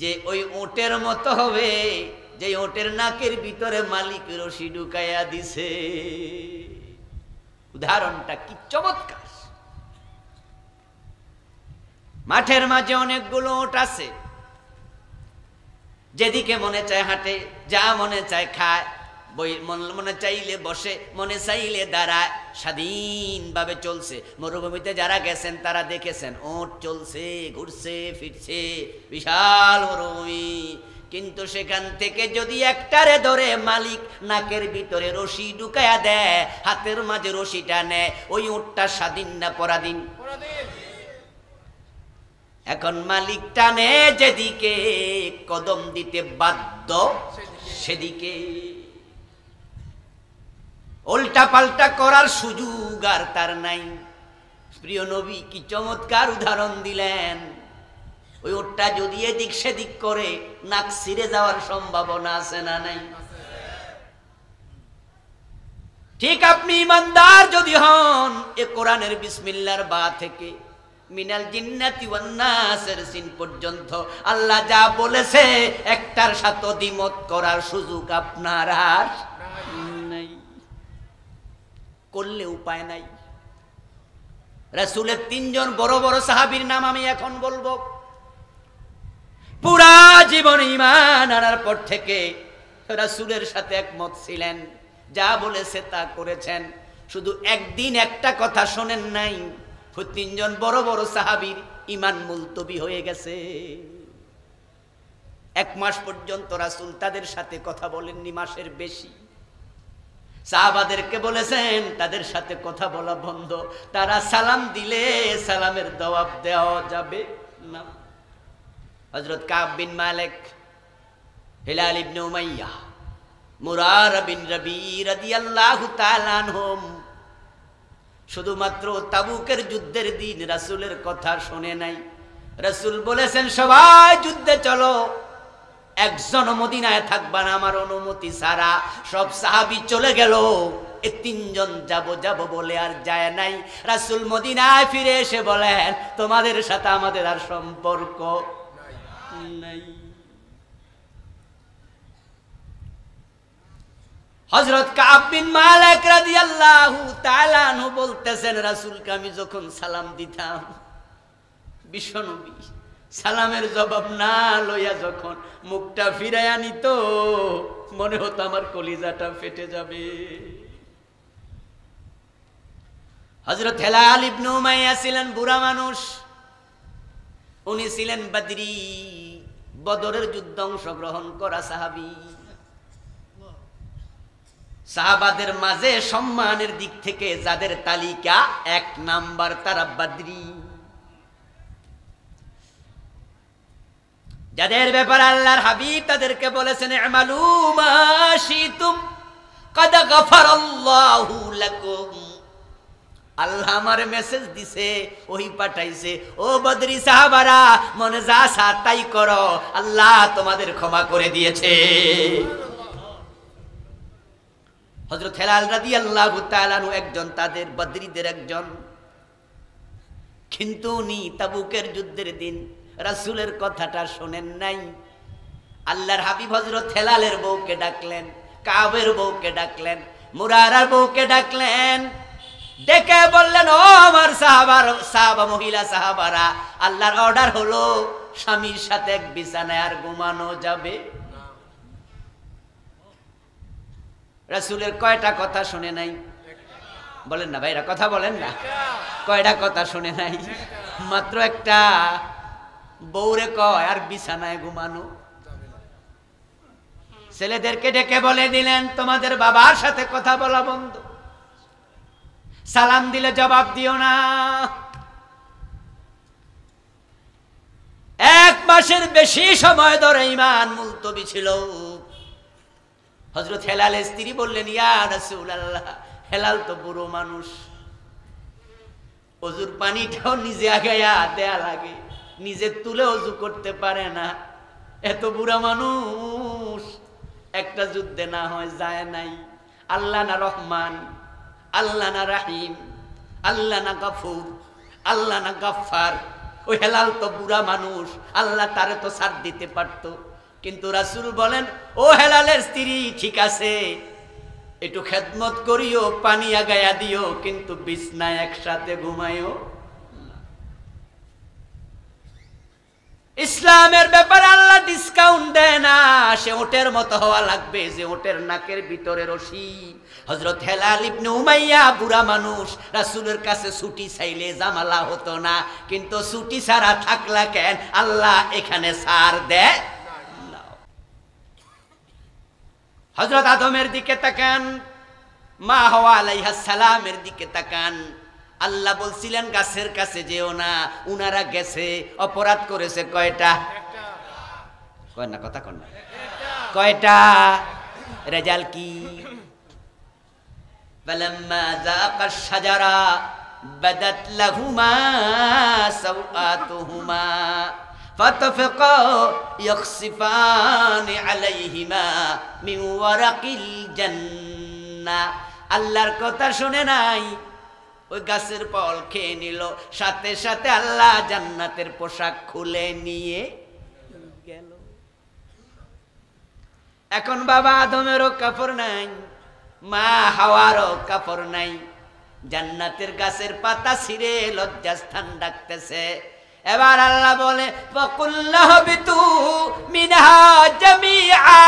যে ওই ওটের মতো হবে যে ওটের নাকের ভিতরে মালিক রশি ঢুকাইয়া দিছে। উদাহরণটা কি চমৎকার। মাঠের মাঝে অনেকগুলো ওট আছে, যেদিকে মনে চায় হাঁটে, যা মনে চায় খায়, মনে চাইলে বসে, মনে চাইলে দাঁড়ায়, স্বাধীনভাবে চলছে। মরুভূমিতে যারা গেছেন তারা দেখেছেন ওট চলছে, ঘুরছে ফিরছে, বিশাল মরুভূমি। কিন্তু সেখান থেকে যদি একটারে ধরে মালিক নাকের ভিতরে রশি ঢুকায়া দেয়, হাতের মাঝে রশিটা নেয়, ওই উটটা স্বাধীন না পরাধীন? এখন মালিক টানে যেদিকে, কদম দিতে বাধ্য সেদিকে। উল্টা পাল্টা করার সুযোগ আর তার নাই। প্রিয় নবী কি চমৎকার উদাহরণ দিলেন। ওই ওটটা যদি এদিক সেদিক করে নাক ছিঁড়ে যাওয়ার সম্ভাবনা আছে না নাই? ঠিক আপনি ইমানদার যদি হন, এ কোরআনের বিসমিল্লাহর বা থেকে মিনাল জিন্নাতি ওয়ান নাসের সিন পর্যন্ত আল্লাহ যা বলেছে একটার সাথে দ্বিমত করার সুযোগ আপনার আর নাই, করলে উপায় নাই। রাসূলের 3 জন বড় বড় সাহাবীর নাম আমি এখন বলবো। পুরা জীবন ঈমান আনার পর থেকে রাসূলের সাথে একমত ছিলেন, যা বলেছে তা করেছেন, শুধু একদিন একটা কথা শোনেন নাই। 3 জন বড় বড় সাহাবীর ঈমান মুলতবি হয়ে গেছে। 1 মাস পর্যন্ত রাসূল তাদের সাথে কথা বলেননি, মাসের বেশি। সাহাবাদেরকে বলেছেন তাদের সাথে কথা বলা বন্ধ, তারা সালাম দিলে সালামের জবাব দেওয়া যাবে না। হযরত কাব বিন মালিক, হিলাল ইবনে উমাইয়া, মুরারা বিন রবি রাদিয়াল্লাহু তাআলা আনহুম শুধুমাত্র তাবুকের যুদ্ধের দিন রাসূলের কথা শুনে নাই। রাসূল বলেছেন সবাই যুদ্ধে চলো, একজন মদিনায় থাকবা না আমার অনুমতি ছাড়া। সব সাহাবী চলে গেল, এ 3 জন যাব বলে আর যায় নাই। রাসূল মদিনায় ফিরে এসে বলেন তোমাদের সাথে আমাদের আর সম্পর্ক নাই। হযরত কাব বিন মালিক রাদিয়াল্লাহু তাআলা আনহু বলতেছেন রাসূলকে আমি যখন সালাম দিতাম, বিশ্বনবী সালামের জবাব না লইয়া যখন মুখটা ফিরাইয়া নিত, মনে হতো আমার কলিজাটা ফেটে যাবে। হযরত হিলাল ইবনে উমাইয়া ছিলেন বুড়া মানুষ, উনি ছিলেন বদরি, বদরের যুদ্ধে অংশগ্রহণ করা সাহাবী। সাহাবাদের মাঝে সম্মানের দিক থেকে যাদের তালিকা 1 নাম্বার তারা বদরি, যাদের ব্যাপারে আল্লাহর হাবিব তাদেরকে বলেছেন আমালু মা শিতুম কদ গফারাল্লাহু লাকুম। আল্লাহ আমারে মেসেজ দিছে, ওই পাঠাইছে, ও বদরি সাহাবারা মনে যা চায় তাই করো, আল্লাহ তোমাদের ক্ষমা করে দিয়েছে। হযরত হিলাল রাদিয়াল্লাহু তাআলা আনহু একজন তাদের বদরীদের একজন, কিন্তু উনি তাবুকের যুদ্ধের দিন রাসূলের কথাটা শোনেন নাই। আল্লাহর হাবিব হযরত হিলালের বউকে ডাকলেন, কাবের বউকে ডাকলেন, মুরারার বউকে ডাকলেন, ডেকে বললেন ও আমার সাহাবা মহিলা সাহাবারা, আল্লাহর অর্ডার হলো স্বামীর সাথে এক বিছানায় আর ঘুমানো যাবে না। রাসূলের কয়টা কথা শুনে নাই? বলেন না ভাইরা, কথা বলেন না। কয়টা কথা শুনে নাই? মাত্র একটা। বউরে কয় আর বিছানায় ঘুমানো। ছেলেদেরকে ডেকে বলে দিলেন তোমাদের বাবার সাথে কথা বলা বন্ধ, সালাম দিলে জবাব দিও না। 1 মাসের বেশি সময় ধরে ঈমান মুলতবি ছিল। হযরত হেলালের স্ত্রী বললেন ইয়া রাসূলুল্লাহ, হেলাল তো বুড়ো মানুষ, ওযুর পানিটাও নিজে আগায়া দেয়া লাগে, নিজে তুলে ওযু করতে পারে না, এত বুড়া মানুষ, একটা যুদ্ধে না হয় যায় নাই। আল্লাহ না রহমান, আল্লাহ না রাহিম, আল্লাহ না গফুর, আল্লাহ না গফফার। ওই হেলাল তো বুড়া মানুষ, আল্লাহ তারে তো ছাড় দিতে পারত। কিন্তু রাসূল বলেন, ও হেলালের স্ত্রী, ঠিক আছে একটু খেদমত করিও, পানি আগায়া দিও, কিন্তু বিছনায় একসাথে ঘুমাইও। ইসলামের ব্যাপারে আল্লাহ ডিসকাউন্ট দেয় না। সে ওটের মতো হওয়া লাগবে যে ওটের নাকের ভিতরে রশি। হযরত হেলাল ইবনে উমাইয়া বুড়া মানুষ, রাসূলের কাছে ছুটি চাইলে জামালা হতো না, কিন্তু ছুটি ছাড়া থাকলা কেন? আল্লাহ এখানে ছাড় দেয় না। হযরত আদমের দিকে তাকান, মা হাওয়া আলাইহিস সালামের দিকে তাকান। আল্লাহ বলছিলেন গাছের কাছে যেও না, উনারা গেছে, অপরাধ করেছে কয়টা? কয় না, কথা কন না, কয়টা? রেজাল্ট কি? ফালাম্মা যাআকা আশ-শাজারা বাদাত লাহুমা সাওআতুহুমা ফাতাফাকা ইয়াখসিফানি আলাইহিমা মিন ওয়ারাকিল জান্নাহ। আল্লাহর কথা শুনে নাই, ওই গাছের ফল খেয়ে নিল, সাথে সাথে আল্লাহ জান্নাতের পোশাক খুলে নিয়ে গেল। এখন বাবা আদমেরও কাপড় নাই, মা হাওয়ারও কাপড় নাই, জান্নাতের গাছের পাতা ছিঁড়ে লজ্জাস্থান ডাকতেছে। এবার আল্লাহ বলে, ফাকুল্লাহবিতু মিনহা জামিআ,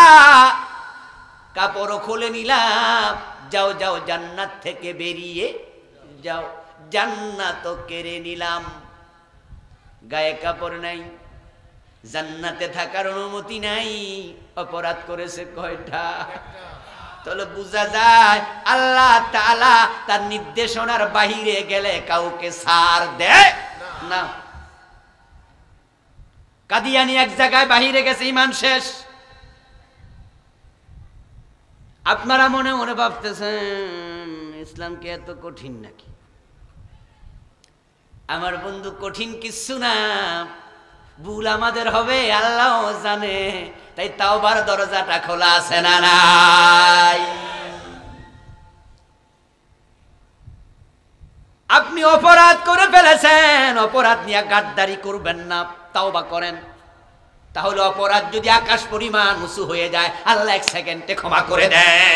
কাপড় খুলে নিলাম, যাও যাও জান্নাত থেকে বেরিয়ে যাও, জান্নাত কেড়ে নিলাম। গায়ে কাপড় নাই, জান্নাতে থাকার অনুমতি নাই, অপরাধ করেছে কয়টা? তাহলে বোঝা যায় আল্লাহ তাআলা তার নির্দেশনার বাহিরে গেলে কাউকে ছাড় দেয় না। কাদিয়ানি এক জায়গায় বাহিরে গেছে, ঈমান শেষ। আপনারা মনে মনে ভাবতেছেন ইসলাম কি এত কঠিন নাকি? আমার বন্ধু, কঠিন কিছু না, ভুল আমাদের হবে আল্লাহ জানে, তাই তাওবার দরজাটা খোলা আছে না নাই? আপনি অপরাধ করে ফেলেছেন, অপরাধ নিয়ে গাদ্দারি করবেন না, তাওবা করেন। তাহলে অপরাধ যদি আকাশ পরিমাণ উঁচু হয়ে যায়, আল্লাহ 1 সেকেন্ডে ক্ষমা করে দেয়।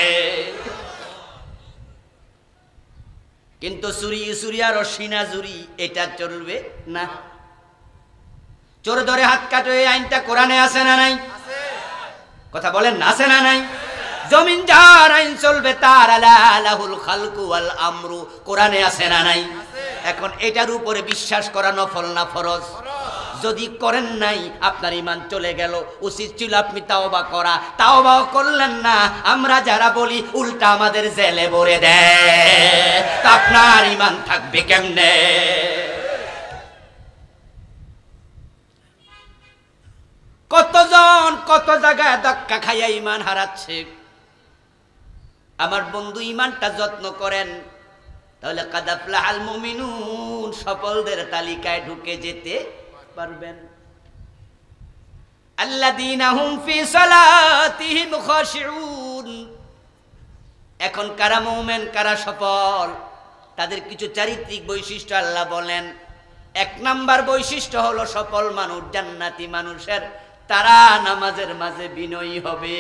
কিন্তু চুরি চুরি আর অসিনা চুরি, এটা চলবে না। চোর ধরে হাত কাটো, এই আইনটা কোরআনে আছে না নাই? কথা বলেন না, আছে না নাই? জমিন যার আইন চলবে তার আলাহুল খালকু ওয়াল আমরু, কোরআনে আছে না নাই? এখন এটার উপরে বিশ্বাস করা নফল না ফরজ? যদি করেন নাই আপনার ঈমান চলে গেল। উচিত ছিল আপনি তাওবা করা, তাওবাও করলেন না। আমরা যারা বলি উল্টা আমাদের জেলে ভরে দেয়, তা আপনার ঈমান থাকবে কেমনে? কতজন কত জায়গায় ধাক্কা খাইয়া ঈমান হারাচ্ছে। আমার বন্ধু, ঈমানটা যত্ন করেন, তাহলে কাদ আফলাহাল মুমিনুন, সফলদের তালিকায় ঢুকে যেতে পারবেন। আল্লাযীনা হুম ফি সালাতিহিম খাশিউন। এখন কারা মুমিন, কারা সফল, তাদের কিছু চারিত্রিক বৈশিষ্ট্য আল্লাহ বলেন। 1 নাম্বার বৈশিষ্ট্য হলো সফল মানুষ, জান্নাতি মানুষের, তারা নামাজের মাঝে বিনয়ী হবে।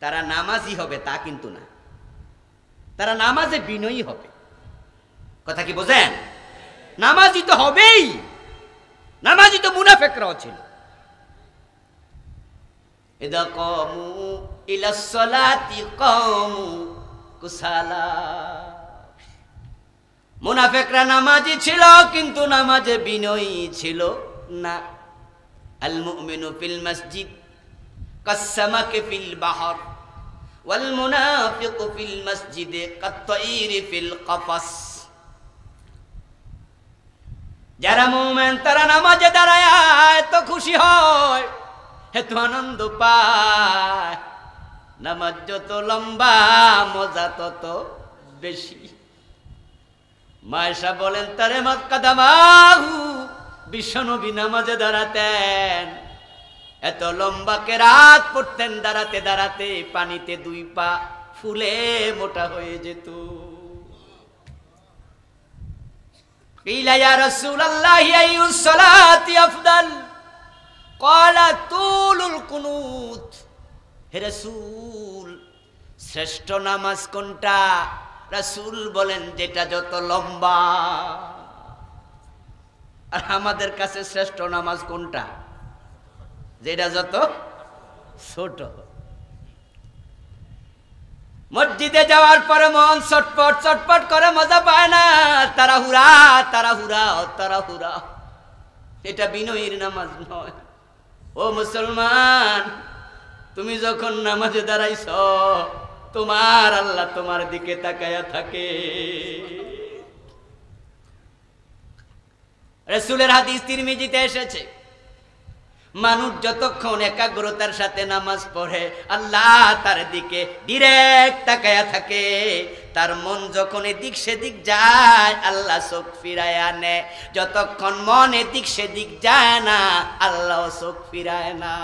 তারা নামাজি হবে তা কিন্তু না, তারা নামাজে বিনয়ী হবে। কথা কি বোঝেন? নামাজি তো হবেই, নামাজি তো মুনাফিকরাও ছিল। ইদা কামু ইলাস সালাতি কামু কুসালা। মুনাফিকরা নামাজি ছিল কিন্তু নামাজে বিনয়ী ছিল না। আল মুমিনু ফিল মসজিদ কাসসামাকি ফিল বাহর ওয়াল মুনাফিকু ফিল মসজিদে কাত-তাইরি ফিল কফাস। যারা মুমিন তারা নামাজে দাঁড়ায় এত খুশি হয়, এত আনন্দ পায়, নামাজ যত লম্বা মজা তত বেশি। মায়েশা বলেন, তারে মাক্কাদামাহু, বিশ্বনবী নামাজে দাঁড়াতেন, এত লম্বা কেরাত পড়তেন, দাঁড়াতে দাঁড়াতে পানিতে 2 পা ফুলে মোটা হয়ে যেত। কিলা ইয়া রাসূলুল্লাহি আইয়ুস সালাতি আফদাল ক্বালা তুলুল কুনুত। হে রাসূল, শ্রেষ্ঠ নামাজ কোনটা? রাসূল বলেন যেটা যত লম্বা। আর আমাদের কাছে শ্রেষ্ঠ নামাজ কোনটা? যেটা যত ছোট। মসজিদে যাওয়ার পরে মন চটপট চটপট করে, মজা পায় না, তাড়াহুড়া তাড়াহুড়া তাড়াহুড়া। এটা বিনয়ীর নামাজ নয়। ও মুসলমান, তুমি যখন নামাজে দাঁড়াইছ, তোমার আল্লাহ তোমার দিকে তাকায়া থাকে। রাসূলের হাদিস তিরমিজিতে এসেছে, মানুষ যতক্ষণ একাগ্রতার সাথে নামাজ পড়ে আল্লাহ তার দিকে ডিরেক্ট তাকায়া থাকে। তার মন যখন এদিক সেদিক যায় আল্লাহ চোখ ফিরায় আনে। যতক্ষণ মন এদিক সেদিক যায় না আল্লাহ চোখ ফিরায় না।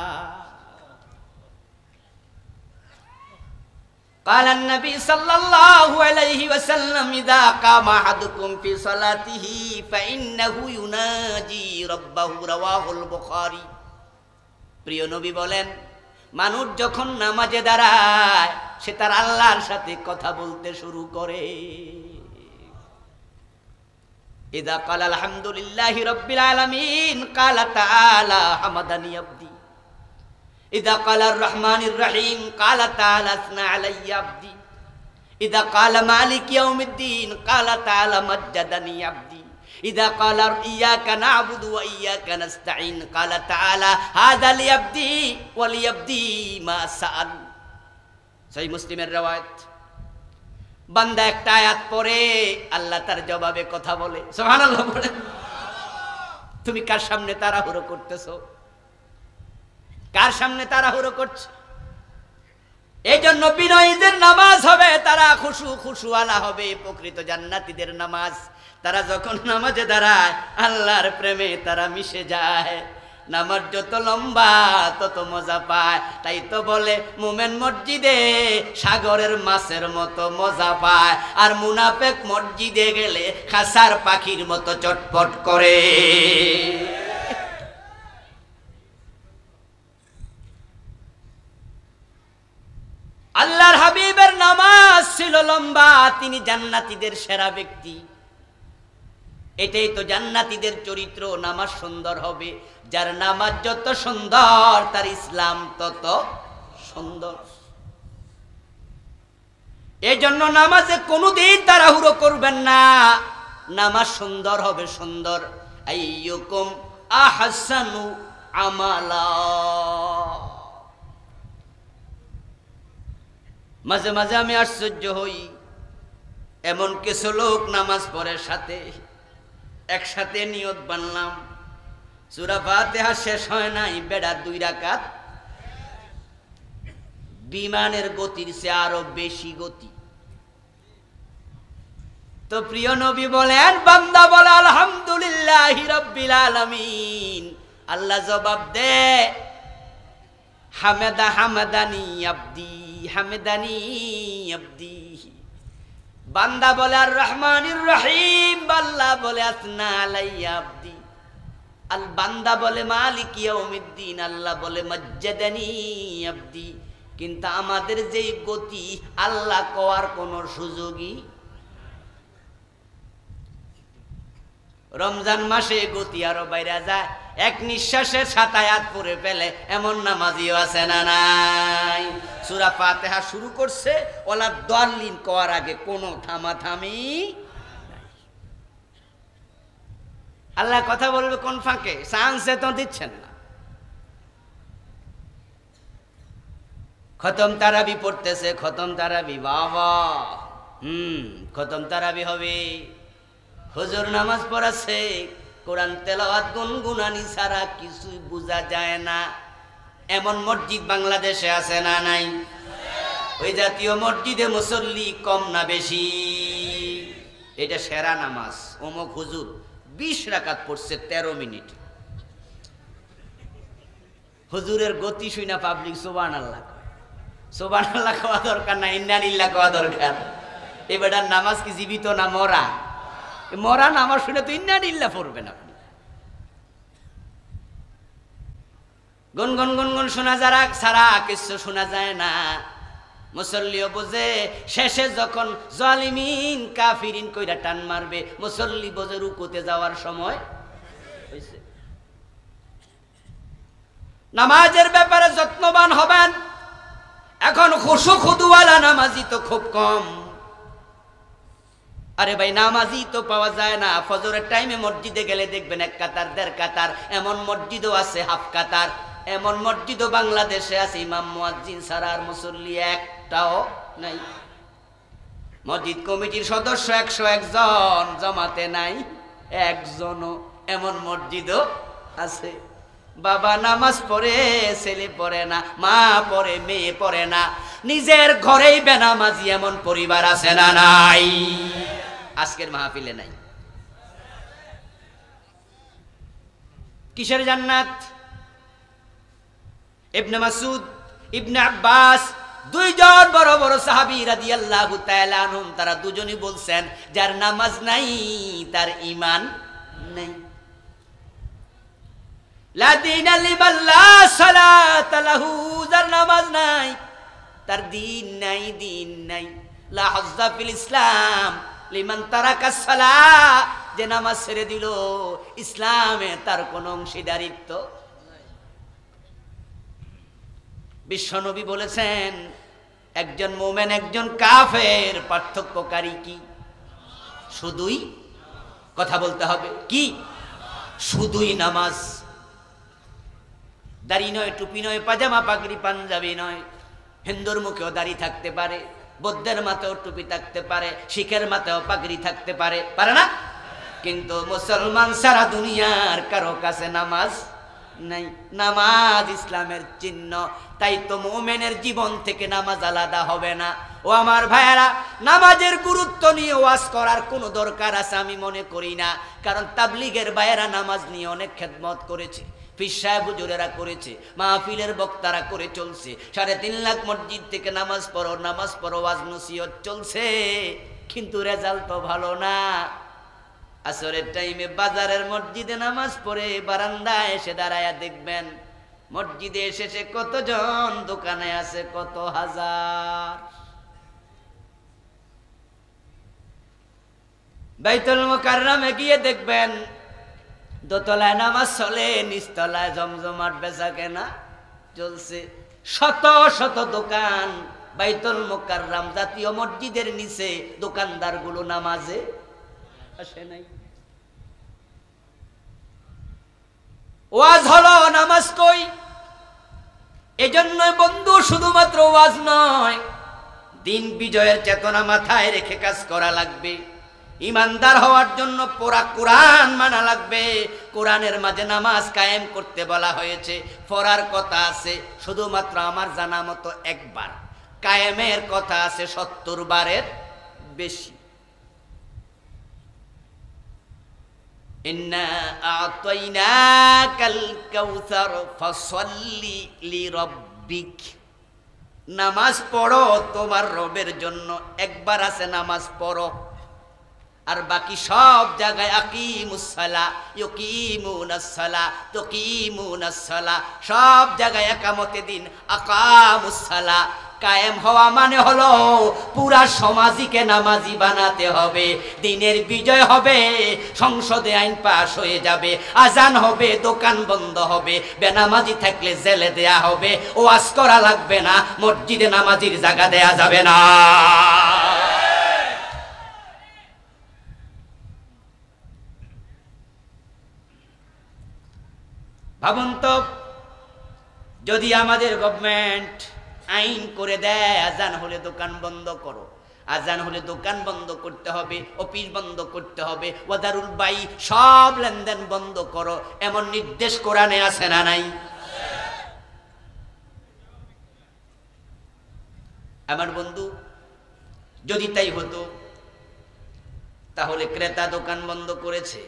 قال النبي صلى الله عليه وسلم إذا قام أحدكم في صلاته فإنه يناجي ربه رواه البخاري। প্রিয় নবী বলেন, মানুষ যখন নামাজে দাঁড়ায় সে তার আল্লাহর সাথে কথা বলতে শুরু করে। ইযা ক্বালা আলহামদুলিল্লাহি রাব্বিল আলামিন ক্বালা তাআলা হামাদানি আবদি। ইযা ক্বালা আর রহমানির রহিম ক্বালা তাআলা আসনা আলাইয়া আবদি। ইযা ক্বালা মালিক ইয়াউমিদ্দিন ক্বালা তাআলা মাজ্জাদানি আবদি। ইযা ক্বালা ইয়াকা না'বুদু ওয়া ইয়াকা নাস্তাঈন ক্বালা তাআলা হাযা লিআবদি ওয়া লিআবদি মা সাআল। সহিহ মুসলিমের riwayat। বান্দা একটা আয়াত পড়ে আল্লাহ তার জবাবে কথা বলে। সুবহানাল্লাহ বলে। তুমি কার সামনে তাড়াহুড়ো করতেছো? কার সামনে তাড়াহুড়ো করছো? এই জন্য বিনয়ীদের নামাজ হবে, তারা খুশু খুশুওয়ালা হবে, প্রকৃত জান্নাতীদের নামাজ। তারা যখন নামাজে দাঁড়ায় আল্লাহর প্রেমে তারা মিশে যায়। নামাজ যত লম্বা তত মজা পায়। তাই তো বলে মুমিন মসজিদে সাগরের মাছের মতো মজা পায়, আর মুনাফিক মসজিদে গেলে খাসার পাখির মতো চটপট করে। আল্লাহর হাবিবের নামাজ ছিল লম্বা, তিনি জান্নাতীদের সেরা ব্যক্তি। এটাই তো জান্নাতীদের চরিত্র। নামাজ সুন্দর হবে, যার নামাজ যত সুন্দর তার ইসলাম তত সুন্দর। এই জন্য নামাজে কোনোদিন তাড়াহুড়ো করবেন না। নামাজ সুন্দর হবে, সুন্দর। আইয়ুকুম আহসানু আমালা। মাঝে মাঝে আমি আশ্চর্য হই, এমন কিছু লোক নামাজ পড়ে সাথে একসাথে নিয়ত বানলাম, সূরা ফাতিহা শেষ হয় নাই, বেড়া 2 রাকাত, বিমানের গতির চেয়ে আরো বেশি গতি। তো প্রিয় নবী বলেন, বান্দা বলে আলহামদুলিল্লাহি রাব্বিল আলামিন, আল্লাহ জবাব দে হামেদা হামাদানি আবদি হামেদানি আবদি। বান্দা বলে আর রহমানির রহিম, আল্লাহ বলে আসনা আলাইয়া আবদি। আল বান্দা বলে মালিক ইয়াউমিদ্দিন, আল্লাহ বলে মাজ্জাদানি আবদি। কিন্তু আমাদের যে গতি আল্লাহ কোয়ার কোনো সুযোগই। রমজান মাসে গতি আরো বাইরে যায়, এক নিঃশ্বাসে 7 আয়াত পড়ে ফেলে এমন নামাজিও আছে না নাই? সূরা ফাতিহা শুরু করছে ওলা দলিন কোয়ার আগে কোনো থামাথামি নাই। আল্লাহ কথা বলবে কোন ফাঁকে? চান্সে তো দিচ্ছেন না। খতম তারাবি পড়তেছে, খতম তারাবি, বাবা খতম তারাবি হবে। হুজুর নামাজ পড়াচ্ছে, কোরআন তেলাওয়াত গুনগুনানি ছাড়া কিছুই বোঝা যায় না। এমন মসজিদ বাংলাদেশে আছে না নাই? ওই জাতীয় মসজিদে মুসল্লি কম না বেশি? এটা সেরা নামাজ। অমুক হুজুর 20 রাকাত পড়ছে 13 মিনিট। হুজুরের গতি শুনা পাবলিক সুবহানাল্লাহ। সুবহানাল্লাহ কোয়া দরকার না, ইন্না লিল্লাহ কোয়া দরকার। এই বেটার নামাজ কি জীবিত না মরা? মরা নামাজ শুনে তো ইন্না লিল্লাহ পড়বেন আপনি। গুনগুন গুনগুন শোনা যারা সারা কিছু শোনা যায় না। মুসল্লিও বোঝে, শেষে যখন জালিমিন কাফিরিন কইরা টান মারবে, মুসল্লি বোঝে রুকুতে যাওয়ার সময় হয়েছে। নামাজের ব্যাপারে যত্নবান হবেন। এখন খুশু খুদুওয়ালা নামাজি তো খুব কম। আরে ভাই নামাজি তো পাওয়া যায় না। ফজরের টাইমে মসজিদে গেলে দেখবেন এক কাতার দেড় কাতার, এমন মসজিদও আছে হাফ কাতার, এমন মসজিদও বাংলাদেশে আছে ইমাম মুয়াজ্জিন ছাড়া আর মুসল্লি একটাও নাই। মসজিদ কমিটির সদস্য 101 জন, জমাতে নাই একজনও। এমন মসজিদও আছে। বাবা নামাজ পড়ে, ছেলে পড়ে না, মা পড়ে, মেয়ে পড়ে না, নিজের ঘরেই বেনামাজি এমন পরিবার আছে না নাই? আজকের মাহফিলে নাই। কিসের জান্নাত? ইবনে মাসউদ, ইবনে আব্বাস, দুইজন বড় বড় সাহাবী রাদিয়াল্লাহু তাআলা আনহুম, তারা দুজনই বলছেন যার নামাজ নাই তার ঈমান নাই। লা দীনা লিমান লা সালাতা লাহু, যার নামাজ নাই তার দিন নাই, দিন নাই। লা হাজ্জা ফিল ইসলাম লিমান তারাকাস সালাহ, যে নামাজ ছেড়ে দিল ইসলামে তার কোনো অংশীদারিত্ব নাই। বিশ্বনবী বলেছেন একজন মুমিন একজন কাফের পার্থক্যকারী কি? শুধুই, কথা বলতে হবে, কি? শুধুই নামাজ। দাড়ি নয়, টুপি নয়, পাজামা পাগড়ি পাঞ্জাবি নয়। হিন্দুর মুখেও দাড়ি থাকতে পারে, বৌদ্ধের মাথায়ও টুপি থাকতে পারে, শিখের মাথায়ও পাগড়ি থাকতে পারে, পারে না? কিন্তু মুসলমান সারা দুনিয়ার কারো কাছে নামাজ নাই। নামাজ ইসলামের চিহ্ন। তাই তো মুমিনের জীবন থেকে নামাজ আলাদা হবে না। ও আমার ভাইয়েরা, নামাজের গুরুত্ব নিয়ে ওয়াজ করার কোনো দরকার আছে আমি মনে করি না। কারণ তাবলীগের ভাইয়েরা নামাজ নিয়ে অনেক খেদমত করেছে, পীর সাহেব হুজুরেরা করেছে, মাহফিলের বক্তারা করে চলছে। 3.5 লাখ মসজিদ থেকে নামাজ পড়ো, নামাজ পড়ো, ওয়াজ নসিহত চলছে, কিন্তু রেজাল্ট তো ভালো না। আসরের টাইমে বাজারের মসজিদে নামাজ পড়ে বারান্দায় এসে দাঁড়ায়া দেখবেন মসজিদে এসে কতজন দোকানে আছে, কত হাজার। বাইতুল মুকাররমে গিয়ে দেখবেন দোতলায় নামাজ চলে, নিচতলায় জমজমাট বেচা কেনা চলছে। শত শত দোকান বাইতুল মুকাররম জাতীয় মসজিদের নিচে, দোকানদারগুলো নামাজে আসে নাই। ওয়াজ হলো, নামাজ কই? এজন্যই বন্ধু শুধুমাত্র ওয়াজ নয়, দিন বিজয়ের চেতনা মাথায় রেখে কাজ করা লাগবে। ইমানদার হওয়ার জন্য পুরা কোরআন মানা লাগবে। কোরআনের মাঝে নামাজ কায়েম করতে বলা হয়েছে, পড়ার কথা আছে শুধুমাত্র আমার জানা মতো একবার, কায়েমের কথা আছে 70 বারের বেশি। ইন্না আ'তাইনাকাল কাউসার ফাসাল্লি লিরাব্বিক। নামাজ পড়ো তোমার রবের জন্য, একবার আছে নামাজ পড়ো। আর বাকি সব জায়গায় আকিমুস সালাহ, ইউকিমুনাস সালাহ, তুকিমুনাস সালাহ, সব জায়গায় একামতে দিন, আকামুস সালাহ। কায়েম হওয়া মানে হলো পুরা সমাজকে নামাজি বানাতে হবে। দিনের বিজয় হবে, সংসদে আইন পাশ হয়ে যাবে, আজান হবে, দোকান বন্ধ হবে, বেনামাজি থাকলে জেলে দেয়া হবে, ওয়াজ করা লাগবে না, মসজিদে নামাজির জায়গা দেয়া যাবে না। ভাবুন তো, যদি আমাদের গভর্নমেন্ট আইন করে দেয় আজান হলে দোকান বন্ধ করো, আজান হলে দোকান বন্ধ করতে হবে, অফিস বন্ধ করতে হবে, ওয়াদারুল বাই সব লেনদেন বন্ধ করো, এমন নির্দেশ কোরআনে আছে না নাই? আমার বন্ধু, যদি তাই হতো তাহলে ক্রেতা দোকান বন্ধ করেছে,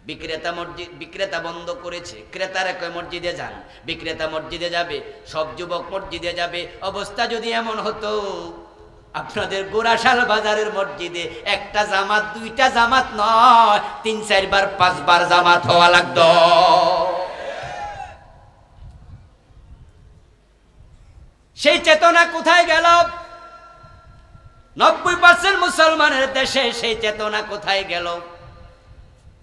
বিক্রেতা বন্ধ করেছে, ক্রেতারা কয় মসজিদে যান, বিক্রেতা মসজিদে যাবে, সব যুবক মসজিদে যাবে। অবস্থা যদি এমন হতো আপনাদের গোরাশাল বাজারের মসজিদে একটা জামাত, দুইটা জামাত নয়, 3-4 বার 5 বার জামাত হওয়া লাগতো। সেই চেতনা কোথায় গেল? 90% মুসলমানের দেশে সেই চেতনা কোথায় গেল?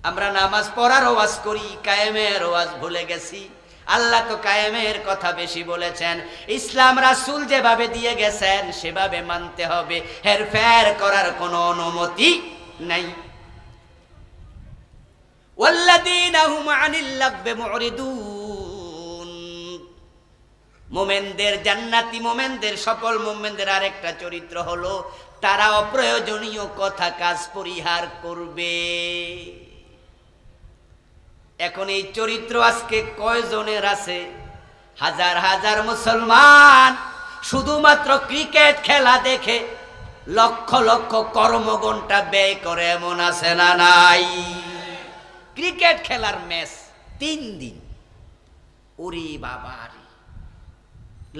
আমরা নামাজ পড়ার ওয়াজ করি, কায়েমের ওয়াজ ভুলে গেছি। আল্লাহ তো কায়েমের কথা বেশি বলেছেন। ইসলাম রাসূল যেভাবে দিয়ে গেছেন সেভাবে মানতে হবে, হেরফের করার কোনো অনুমতি নাই। ওয়াল্লাযীনা হুম আনিল লাগবি মুরিদুন। মুমিনদের, জান্নাতি মুমিনদের, সফল মুমিনদের আরেকটা চরিত্র হলো তারা অপ্রয়োজনীয় কথা কাজ পরিহার করবে। এখন এই চরিত্র আজকে কয়জনের আছে? হাজার হাজার মুসলমান শুধুমাত্র ক্রিকেট খেলা দেখে লক্ষ লক্ষ কর্মঘণ্টা ব্যয় করে, এমন আছে না নাই? ক্রিকেট খেলার ম্যাচ 3 দিন, ওরে বাবা রে,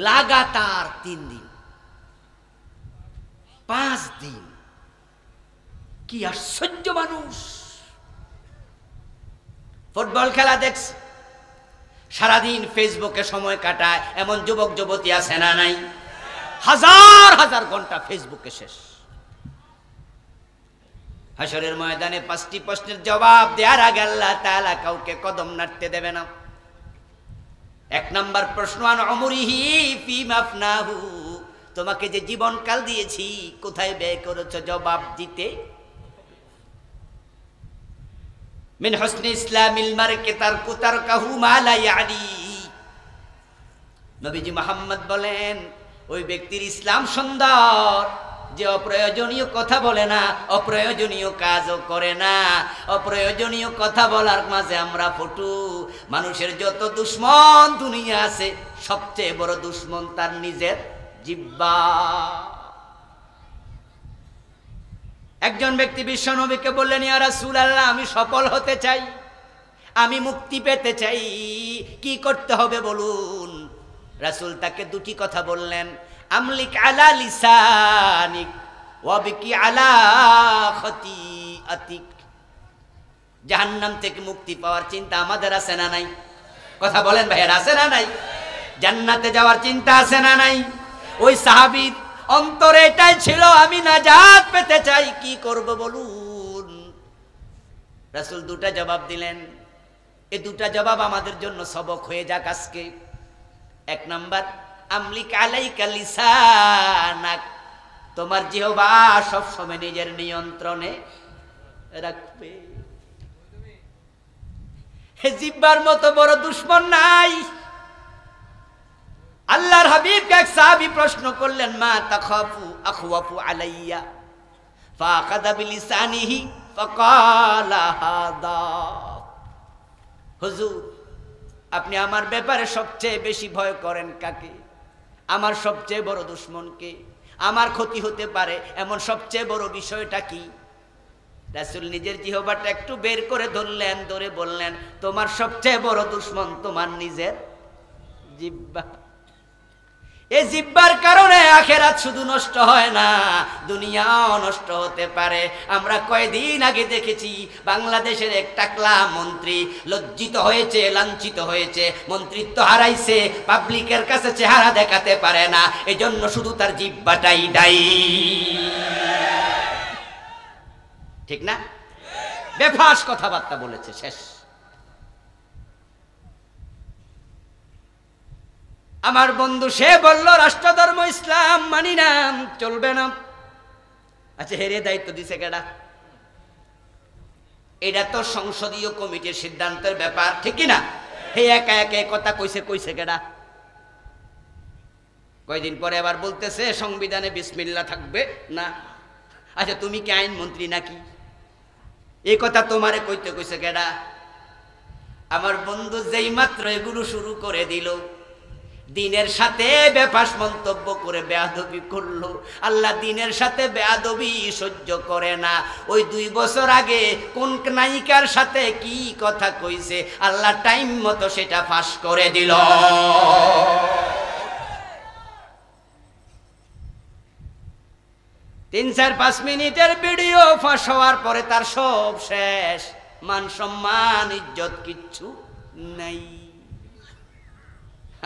লাগাতার 3 দিন, 5 দিন, কি আশ্চর্য মানুষ! ফুটবল খেলা দেখছে, সারাদিন ফেসবুকে সময় কাটায়, এমন যুবক যুবতী আছে না নাই? হাজার হাজার ঘন্টা ফেসবুকে শেষ। হাশরের ময়দানে 5টি প্রশ্নের জবাব দেওয়ার আগে আল্লাহ তাআলা কাউকে কদম নাড়তে দেবে না। 1 নাম্বার প্রশ্ন, আন উমরিহি ফিমা আফনাহু, তোমাকে যে জীবনকাল দিয়েছি কোথায় ব্যয় করেছো? জবাব দিতে। মিন হুসনি ইসলামিল মারকি তারকু তারকাহু মা লা ইয়ানি। নবীজি মুহাম্মদ বলেন, ওই ব্যক্তির ইসলাম সুন্দর যে অপ্রয়োজনীয় কথা বলে না, অপ্রয়োজনীয় কাজও করে না। অপ্রয়োজনীয় কথা বলার মাঝে আমরা পটু। মানুষের যত দুশ্মন দুনিয়া আছে, সবচেয়ে বড় দুশ্মন তার নিজের জিহ্বা। একজন ব্যক্তি বিশ্ব নবীকে বললেন, ইয়া রাসূলুল্লাহ, আমি সফল হতে চাই, আমি মুক্তি পেতে চাই, কি করতে হবে বলুন? রাসূল তাকে 2টি কথা বললেন, আমলিক আলা লিসানিক ওয়াবিকি আলা খতিআতিক। জাহান্নাম থেকে মুক্তি পাওয়ার চিন্তা আমাদের আছে না নাই? কথা বলেন ভাইয়েরা, আছে না নাই? জান্নাতে যাওয়ার চিন্তা আছে না নাই? ওই সাহাবীর অন্তরে এটাই ছিল, আমি নাজাত পেতে চাই, কি করব বলুন? রাসূল 2টা জবাব দিলেন। এই 2টা জবাব আমাদের জন্য সবক হয়ে যাক আজকে। 1 নাম্বার, আমলিক আলাইকা লিসানাক, তোমার জিহ্বা সব সময় নিজের নিয়ন্ত্রণে রাখবে। জিহ্বার মতো বড় দুশমন নাই। আল্লাহর হাবিবকে এক সাহাবী প্রশ্ন করলেন, মা তাখাফু আখওয়াফু আলাইয়া, ফাআখাযা বিলিসানিহি ফাকালা হাদা। হুজুর, আপনি আমার ব্যাপারে সবচেয়ে বেশি ভয় করেন কাকে? আমার সবচেয়ে বড় দুশমনকে? আমার ক্ষতি হতে পারে এমন সবচেয়ে বড় বিষয়টা কি? রাসূল নিজের জিহ্বাটা একটু বের করে ধরলেন, ধরে বললেন, তোমার সবচেয়ে বড় দুশমন তোমার নিজের জিহ্বা। এই জিহ্বার কারণে আখিরাত শুধু নষ্ট হয় না, দুনিয়াও নষ্ট হতে পারে। আমরা কয়েকদিন আগে দেখেছি বাংলাদেশের এক টাকলা মন্ত্রী লজ্জিত হয়েছে, লাঞ্ছিত হয়েছে, মন্ত্রিত্ব হারাইছে, পাবলিকের কাছে চেহারা দেখাতে পারে না, এজন্য শুধু তার জিহ্বাটাই দায়ী। ঠিক না? বেফাস কথাবার্তা বলেছে, শেষ। আমার বন্ধু সে বলল, রাষ্ট্রধর্ম ইসলাম মানি না, চলবে না। আচ্ছা, হেরে দায়িত্ব দিছে কেডা? এটা তো সংসদীয় কমিটির সিদ্ধান্তের ব্যাপার, ঠিক না? হে একা একা কথা কইছে কেডা? কয়দিন পরে আবার বলতেছে সংবিধানে বিসমিল্লাহ থাকবে না। আচ্ছা, তুমি কি আইন মন্ত্রী নাকি? এই কথা তোমারে কইছে কেডা? আমার বন্ধু যেই মাত্র এগুলো শুরু করে দিল, দিনের সাথে বেফাস মন্তব্য করে বেয়াদবি করলো। আল্লাহ দিনের সাথে বেয়াদবি সহ্য করে না। ওই 2 বছর আগে কোন নায়িকার সাথে কি কথা কইছে আল্লাহ টাইম মতো সেটা ফাঁস করে দিল। 3-4-5 মিনিটের ভিডিও ফাঁস হওয়ার পরে তার সব শেষ, মান সম্মান ইজ্জত কিচ্ছু নাই।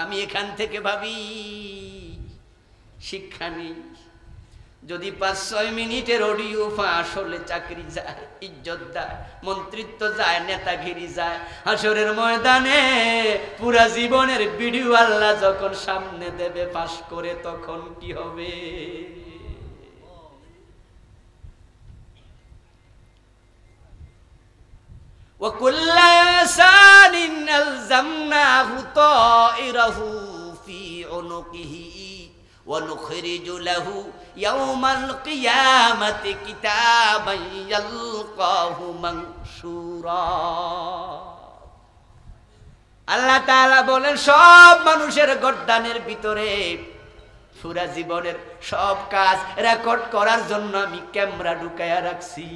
আমি এখান থেকে ভাবি শিক্ষা নেই। যদি 5-6 মিনিটের অডিও ফাঁস হলে চাকরি যায়, ইজ্জত যায়, মন্ত্রিত্ব যায়, নেতাগিরি যায়, হাসরের ময়দানে পুরা জীবনের ভিডিও আল্লাহ যখন সামনে দেবে ফাঁস করে, তখন কি হবে? وَكُلَّ إِنسَانٍ أَلْزَمْنَاهُ طَائِرَهُ فِي عُنُقِهِ وَنُخْرِجُ لَهُ يَوْمَ الْقِيَامَةِ كِتَابًا يَلْقَاهُ مَنشُورًا। আল্লাহ তাআলা বলেন সব মানুষের গর্দানের ভিতরে পুরা জীবনের সব কাজ রেকর্ড করার জন্য আমি ক্যামেরা ঢুকায়া রাখছি।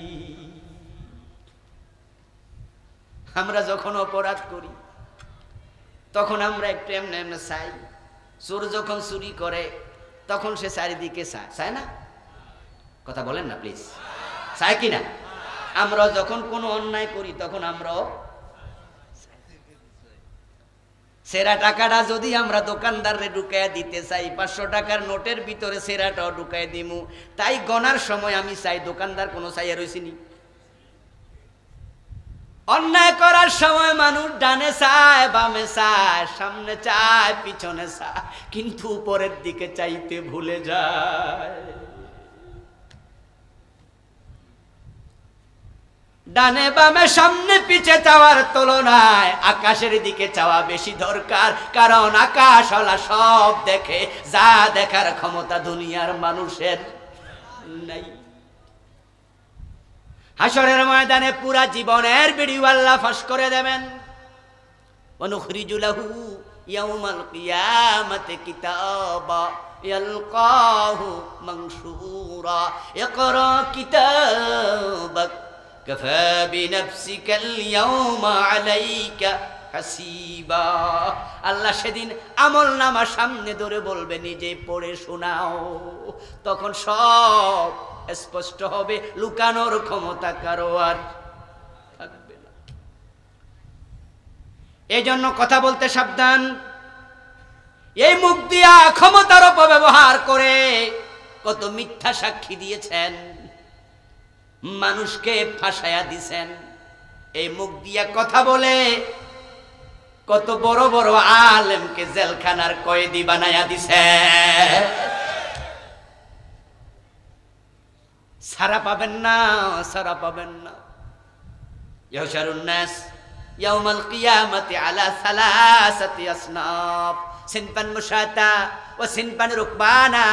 আমরা যখন অপরাধ করি তখন আমরা একটু এমনি এমনি চাই। চোর যখন চুরি করে তখন সে চারিদিকে চায় না? কথা বলেন না প্লিজ, চায় কি না? আমরা যখন কোনো অন্যায় করি তখন আমরাও সেরা টাকাটা যদি আমরা দোকানদারে ঢুকাইয়া দিতে চাই, 500 টাকার নোটের ভিতরে সেরাটাও ঢুকাই দিমু, তাই গনার সময় আমি চাই দোকানদার কোনো চাইয়া রইছিনি। অন্যায় করার সময় মানুষ ডানে চায়, বামে চায়, সামনে চায়, পিছনে চায়, কিন্তু উপরের দিকে চাইতে ভুলে যায়। ডানে বামে সামনে পিছে চাওয়ার তুলনায় আকাশের দিকে চাওয়া বেশি দরকার, কারণ আকাশওয়ালা সব দেখে, যা দেখার ক্ষমতা দুনিয়ার মানুষের নাই। হাসরের ময়দানে পুরা জীবনের ভিডিও আল্লাহ ফাঁস করে দেবেন। ওয়ানুখরিজু লাহু ইয়াউমাল কিয়ামাতি কিতাবা ইয়ালকাহু মানশুরা ইকরা কিতাবাক কাফা বিনাফসিকাল ইয়াউমা আলাইকা হাসিবা। আল্লাহ সেদিন আমলনামা সামনে ধরে বলবে নিজে পড়ে শোনাও, তখন সব স্পষ্ট হবে, লুকানোর ক্ষমতা কারো আর থাকবে না। এই জন্য কথা বলতে সাবধান। এই মুখ দিয়া ক্ষমতার অপব্যবহার করে কত মিথ্যা সাক্ষী দিয়েছেন, মানুষকে ফাঁসায়া দিছেন। এই মুখ দিয়া কথা বলে কত বড় বড় আলেমকে জেলখানার কয়েদি বানায়া দিছে। সারা পাবেন না, সারা পাবেন না। ইহশারুন নাস ইয়াউমাল কিয়ামাতি আলা সালাসাতি আসনাফ, সিনফান মুশাতা ওয়া সিনফান রুকবানা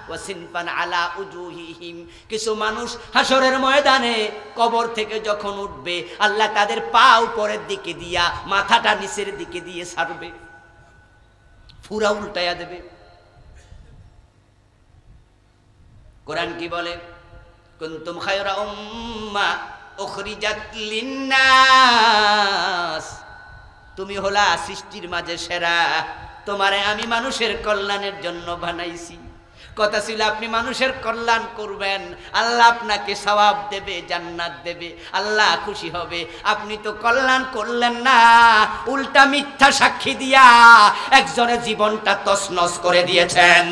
ওয়া সিনফান আলা উজুহিহিম। কিছু মানুষ হাসরের ময়দানে কবর থেকে যখন উঠবে, আল্লাহ তাদের পা উপরের দিকে দিয়া মাথাটা নিচের দিকে দিয়ে ছাড়বে, পুরা উল্টায়া দেবে। কোরআন কি বলে? কুনতুম খায়রা উম্মাহ উখরিজাত লিন্নাস, তুমি হলা সৃষ্টির মাঝে সেরা, তোমারে আমি মানুষের কল্যাণের জন্য বানাইছি। কথা ছিল আপনি মানুষের কল্যাণ করবেন, আল্লাহ আপনাকে সওয়াব দেবে, জান্নাত দেবে, আল্লাহ খুশি হবে। আপনি তো কল্যাণ করলেন না, উল্টা মিথ্যা সাক্ষী দিয়া একজনের জীবনটা তছনছ করে দিয়েছেন।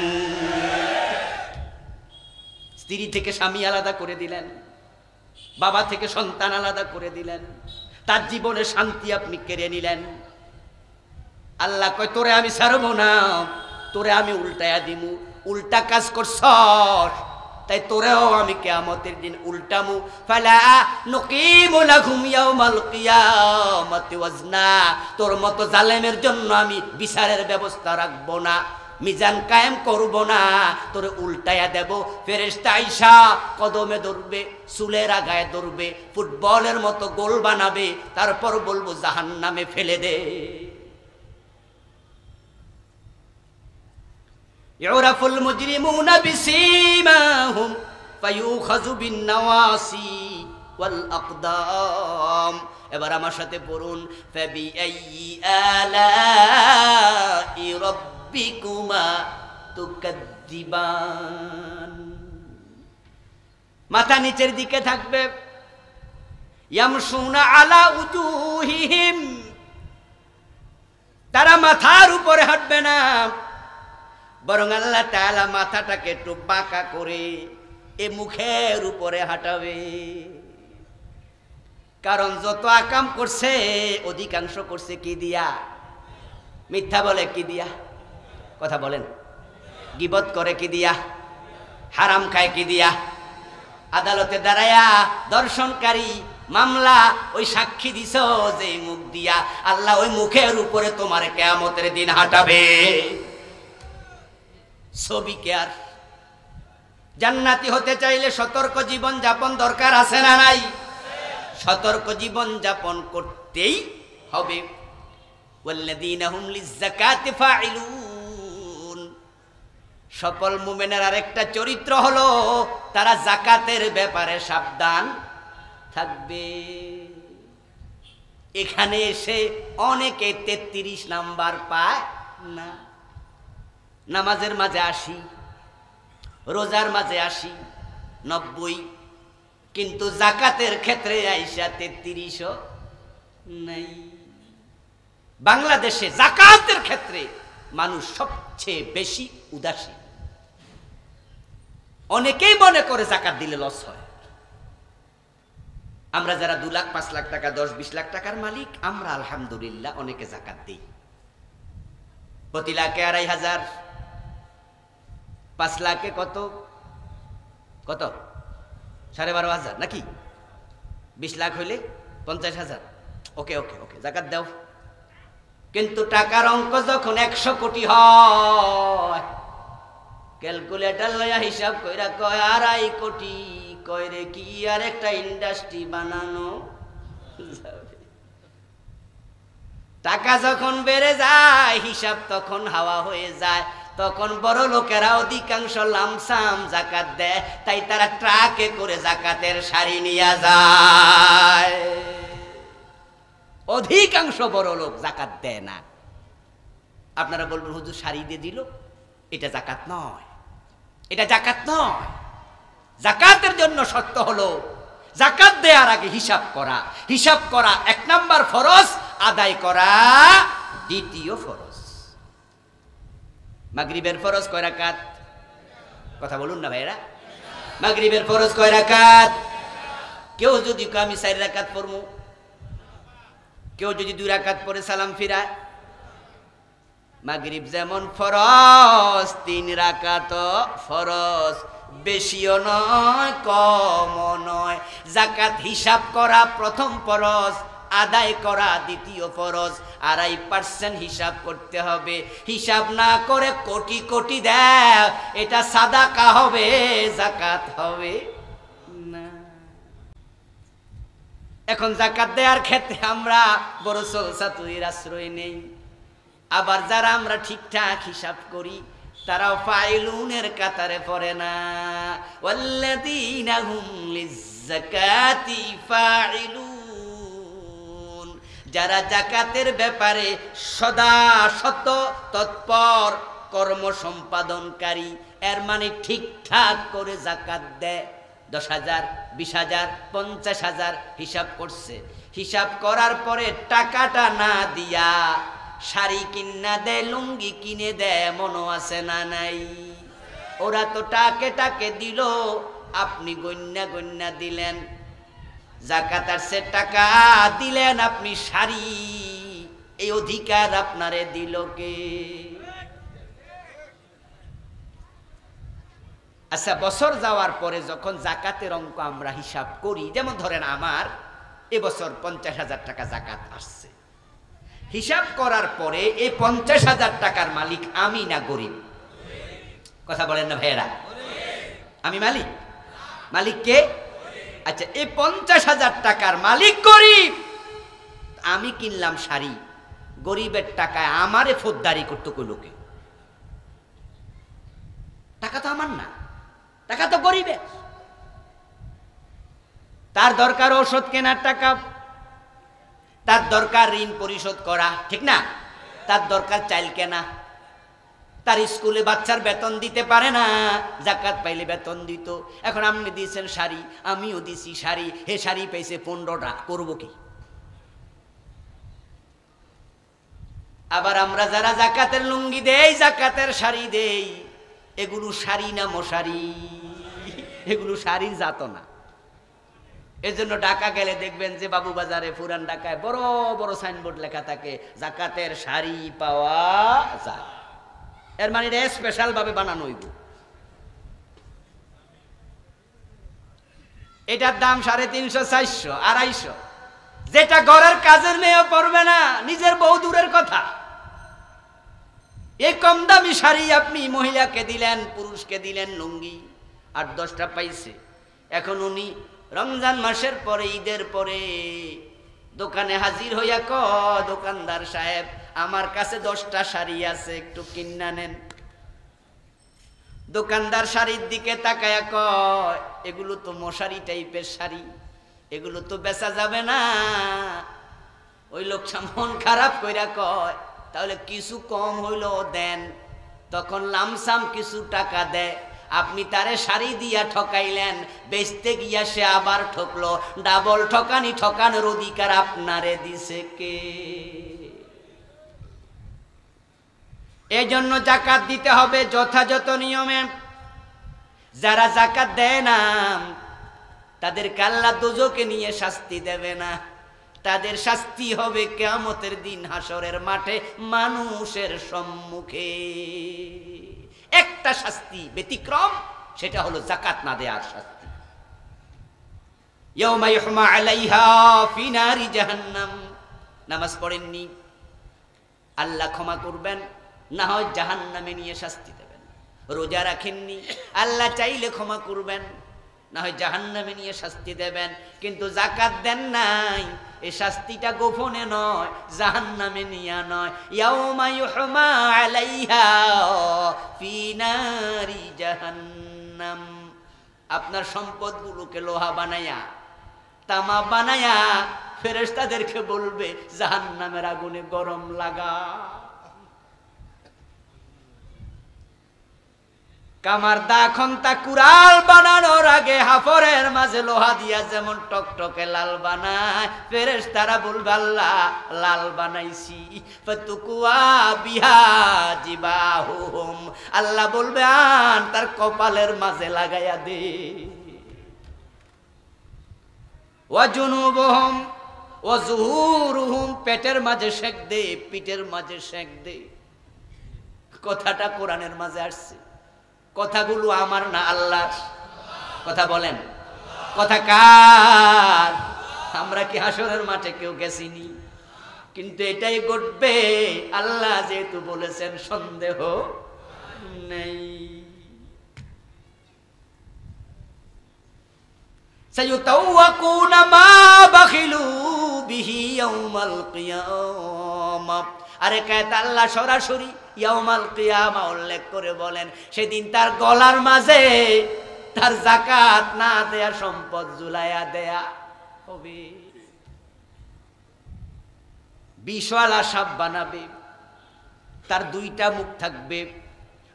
স্ত্রী থেকে স্বামী আলাদা করে দিলেন, বাবা থেকে সন্তান আলাদা করে দিলেন, তার জীবনে শান্তি আপনি কেড়ে নিলেন। আল্লাহ কয় তোরে আমি ছাড়বো না, তোরে আমি উল্টায়া দিমু। উল্টা কাজ করছস, তাই তোরেও আমি কিয়ামতের দিন উল্টামু। ফালা নুকিমু লাহুম ইয়াউমাল কিয়ামাতি ওয়াজনা, তোর মতো জালেমের জন্য আমি বিচারের ব্যবস্থা রাখবো না, মিজান কায়েম করব না, তোরে উল্টায়া দেব। ফেরেশতা আইসা কদমে ধরবে, চুলের আগায় ধরবে, ফুটবলের মতো গোল বানাবে, তারপর বলবো জাহান্নামে ফেলে দে। ইউরাফুল মুজরিমুনা বিসীমাহুম ফায়ুখাযু বিন-নাওয়াসি ওয়াল আকদাম। এবার আমার সাথে পড়ুন, ফাবিআইয়ি আলাই রাব্বিকুমা তুকাদ্দিবান। মাথা নিচের দিকে থাকবে। ইয়ামশুনা আলা উজুহিহিম, তারা মাথার উপরে হাঁটবে না, বরং আল্লাহ তাআলা মাথাটাকে একটু বাঁকা করে এ মুখের উপরে হাঁটাবে। কারণ যত আকাম করছে অধিকাংশ করছে কি দিয়া? মিথ্যা বলে কি দিয়া? কথা বলেন। গীবত করে কি দিয়া? হারাম খায় কি দিয়া? আদালতে দাঁড়ায়া দর্শনকারী মামলা ওই সাক্ষী দিছ যে মুখ দিয়া, আল্লাহ ওই মুখের উপরে তোমার কিয়ামতের দিন হাঁটাবে। ছবি কে আর? জান্নাতি হতে চাইলে সতর্ক জীবন যাপন দরকার আছে না নাই? সতর্ক জীবন যাপন করতেই হবে। ওয়াল্লাযীনা হুম লিয-যাকাতি ফাইলুন, সফল মুমিনের আরেকটা চরিত্র হলো তারা যাকাতের ব্যাপারে সাবধান থাকবে। এখানে এসে অনেকে 33 নাম্বার পায় না। নামাজের মাঝে 80, রোজার মাঝে 80, 90, কিন্তু যাকাতের ক্ষেত্রে আইসা 33ও নাই। বাংলাদেশে যাকাতের ক্ষেত্রে মানুষ সবচেয়ে বেশি উদাসীন। অনেকেই মনে করে যাকাত দিলে লস হয়। আমরা যারা 2 লাখ 5 লাখ টাকা 10-20 লাখ টাকার মালিক, আমরা আলহামদুলিল্লাহ অনেকে যাকাত দিই। প্রতি লাখে 2500, 5 লাখে কত কত 12,500 নাকি? 20 লাখ হইলে 50,000। ওকে ওকে ওকে, যাকাত দাও। কিন্তু টাকার অঙ্ক যখন 100 কোটি হয়, ক্যালকুলেটর লয়া হিসাব কইরা কয় 2.5 কোটি। কয় রে কি আর একটা ইন্ডাস্ট্রি বানানো যাবে? টাকা যখন বেড়ে যায় হিসাব তখন হাওয়া হয়ে যায়। তখন বড় লোকেরা অধিকাংশ লামসাম যাকাত দেয়, তাই তারা ট্রাকে করে যাকাতের শাড়ি নিয়ে যায়। অধিকাংশ বড় লোক যাকাত দেয় না। আপনারা বলবেন হুজুর শাড়ি দিয়ে দিল, এটা যাকাত নয়, এটা যাকাত নয়। যাকাতের জন্য শর্ত হলো যাকাত দেওয়ার আগে হিসাব করা। হিসাব করা 1 নাম্বার ফরজ, আদায় করা 2য় ফরজ। মাগরিবের ফরজ কয় রাকাত? কথা বলুন না ভাইরা। মাগরিবের ফরজ কয় রাকাত? কেউ যদি আমি 4 রাকাত পড়বো, কেউ যদি 2 রাকাত পড়ে সালাম ফিরায়। মাগরিব যেমন ফরজ, 3 রাকাত ফরজ, বেশিও নয় কমও নয়। যাকাত হিসাব করা প্রথম ফরজ, আদায় করা 2য় ফরজ। 2.5% হিসাব করতে হবে। হিসাব না করে কোটি কোটি দেয়, এটা সাদাকা হবে, যাকাত হবে না। এখন যাকাত দেওয়ার ক্ষেত্রে আমরা বড় চলচাতুরির আশ্রয় নেই। আবার যারা আমরা ঠিকঠাক হিসাব করি তারাও ফাইলুনের কাতারে পড়ে না। ওয়াল্লাযীনা হুম লিয-যাকাতি ফাইলুন, যারা যাকাতের ব্যাপারে সদা সত তৎপর, কর্ম সম্পাদনকারী। এর মানে ঠিকঠাক করে যাকাত দেয়। 10,000, 20,000, 50,000 হিসাব করছে। হিসাব করার পরে টাকাটা না দিয়া শাড়ি কিনা দেয়, লুঙ্গি কিনে দেয়, মনো আছে না নাই? ওরা তো টাকে টাকে দিল, আপনি গন্যা গন্যা দিলেন। যাকাত আসছে, টাকা দিলেন আপনি শাড়ি, এই অধিকার আপনারে দিল কে? আচ্ছা, বছর যাওয়ার পরে যখন যাকাতের অঙ্ক আমরা হিসাব করি, যেমন ধরেন আমার এবছর 50,000 টাকা যাকাত আসছে। হিসাব করার পরে এই 50,000 টাকার মালিক আমি না গরিব? কথা বলেন না ভাইয়েরা? আমি মালিক? মালিক কে? আচ্ছা, এই 50,000 টাকার মালিক গরিব। আমি কিনলাম শাড়ি, গরিবের টাকায় আমারে ফৌজদারি করতে কইল কে? টাকা তো আমার না, টাকা তো গরিবের। তার দরকার ঔষধ কেনার টাকা, তার দরকার ঋণ পরিশোধ করা, ঠিক না? তার দরকার চাইল কেনা, তার স্কুলে বাচ্চার বেতন দিতে পারে না, জাকাত পাইলে বেতন দিত। এখন আপনি দিয়েছেন শাড়ি, আমিও দিছি শাড়ি, হে শাড়ি পেয়েছে 15টা, করবো কি? আবার আমরা যারা জাকাতের লুঙ্গি দেই, জাকাতের শাড়ি দেই, এগুলো শাড়ি না মশারি, এগুলো শাড়ির জাত না। এর জন্য ঢাকা গেলে দেখবেন যে বাবু বাজারে, পুরান ঢাকায় বড় বড় সাইনবোর্ড লেখা থাকে, জাকাতের শাড়ি পাওয়া যায়। এর মানে এটা স্পেশাল ভাবে বানানো হইব। এটার দাম 350, 400, 250। যেটা ঘরের কাজের মেয়েও পরবে না, নিজের বউ দূরের কথা। এই কম দামি শাড়ি আপনি মহিলাকে দিলেন, পুরুষকে দিলেন লুঙ্গি, 8-10টা পাইছে। এখন উনি রমজান মাসের পরে, ঈদের পরে দোকানে হাজির হইয়া কয়, দোকানদার সাহেব আমার কাছে 10টা শাড়ি আছে, একটু কিনা নেন। দোকানদার শাড়ির দিকে তাকায়া কয়, এগুলো তো মশারি টাইপের শাড়ি, এগুলো তো বেচা যাবে না। ওই লোকটা মন খারাপ কইরা কয়, তাহলে কিছু কম হইলো দেন। তখন লামসাম কিছু টাকা দেয়। আপনি তারে শাড়ি দিয়া ঠকাইলেন, বেচতে গিয়া সে আবার ঠকলো। ডাবল ঠকানি, ঠকানোর অধিকার আপনারে দিছে কে? এই জন্য জাকাত দিতে হবে যথাযথ নিয়মে। যারা জাকাত দেয় না তাদেরকে আল্লাহ দোজখে নিয়ে শাস্তি দেবে না, তাদের শাস্তি হবে কিয়ামতের দিন হাসরের মাঠে মানুষের সম্মুখে। একটা শাস্তি ব্যতিক্রম, সেটা হলো জাকাত না দেওয়ার শাস্তি। ইয়াউমা ইউহমা আলাইহা ফি নারি জাহান্নাম। নামাজ পড়েননি, আল্লাহ ক্ষমা করবেন, না হয় জাহান্নামে নিয়ে শাস্তি দেবেন। রোজা রাখেননি, আল্লাহ চাইলে ক্ষমা করবেন, না হয় জাহান্নামে নিয়ে শাস্তি দেবেন। কিন্তু জাকাত দেন নাই, এই শাস্তিটা গোপনে নয়, জাহান্নামে নিয়া নয়। ইয়াউমা ইউহমা আলাইহা ফি নারি জাহান্নাম। আপনার সম্পদগুলোকে লোহা বানায়া, তামা বানায়া ফেরেশতাদেরকে বলবে জাহান্নামের আগুনে গরম লাগা। কামার দা খন্তা কুড়াল বানানোর আগে হাফরের মাঝে লোহা দিয়া যেমন টকটকে লাল বানায়, ফেরেশতারা বলবে আল্লাহ লাল বানাইছি। ফাতুকুয়া বিহা জিবাহুম, আল্লাহ বলবে আন তার কপালের মাঝে লাগাইয়া দে। ওয়া জুনুবুহুম ওয়া যুহুরুহুম, পেটের মাঝে শেক দে, পিঠের মাঝে শেক দে। কথাটা কোরআনের মাঝে আসছে। কথাগুলো আমার না আল্লাহর কথা। বলেন কথা কার? আমরা কি হাসরের মাঠে কেউ গেছিনি? কিন্তু এটাই ঘটবে, আল্লাহ যেহেতু বলেছেন, সন্দেহ নেই। সায়ুতাওয়াকুনা মা বাখিলু বিহি ইয়াউমাল কিয়ামাহ। আরে কায়ত আল্লাহ সরাসরি ইয়াউমাল কিয়ামা উল্লেখ করে বলেন, সেদিন তার গলার মাঝে তার যাকাত না দেয়া সম্পদ ঝুলাইয়া দেয়া হবে। বিষওয়ালা সাপ বানাবে, তার 2টা মুখ থাকবে,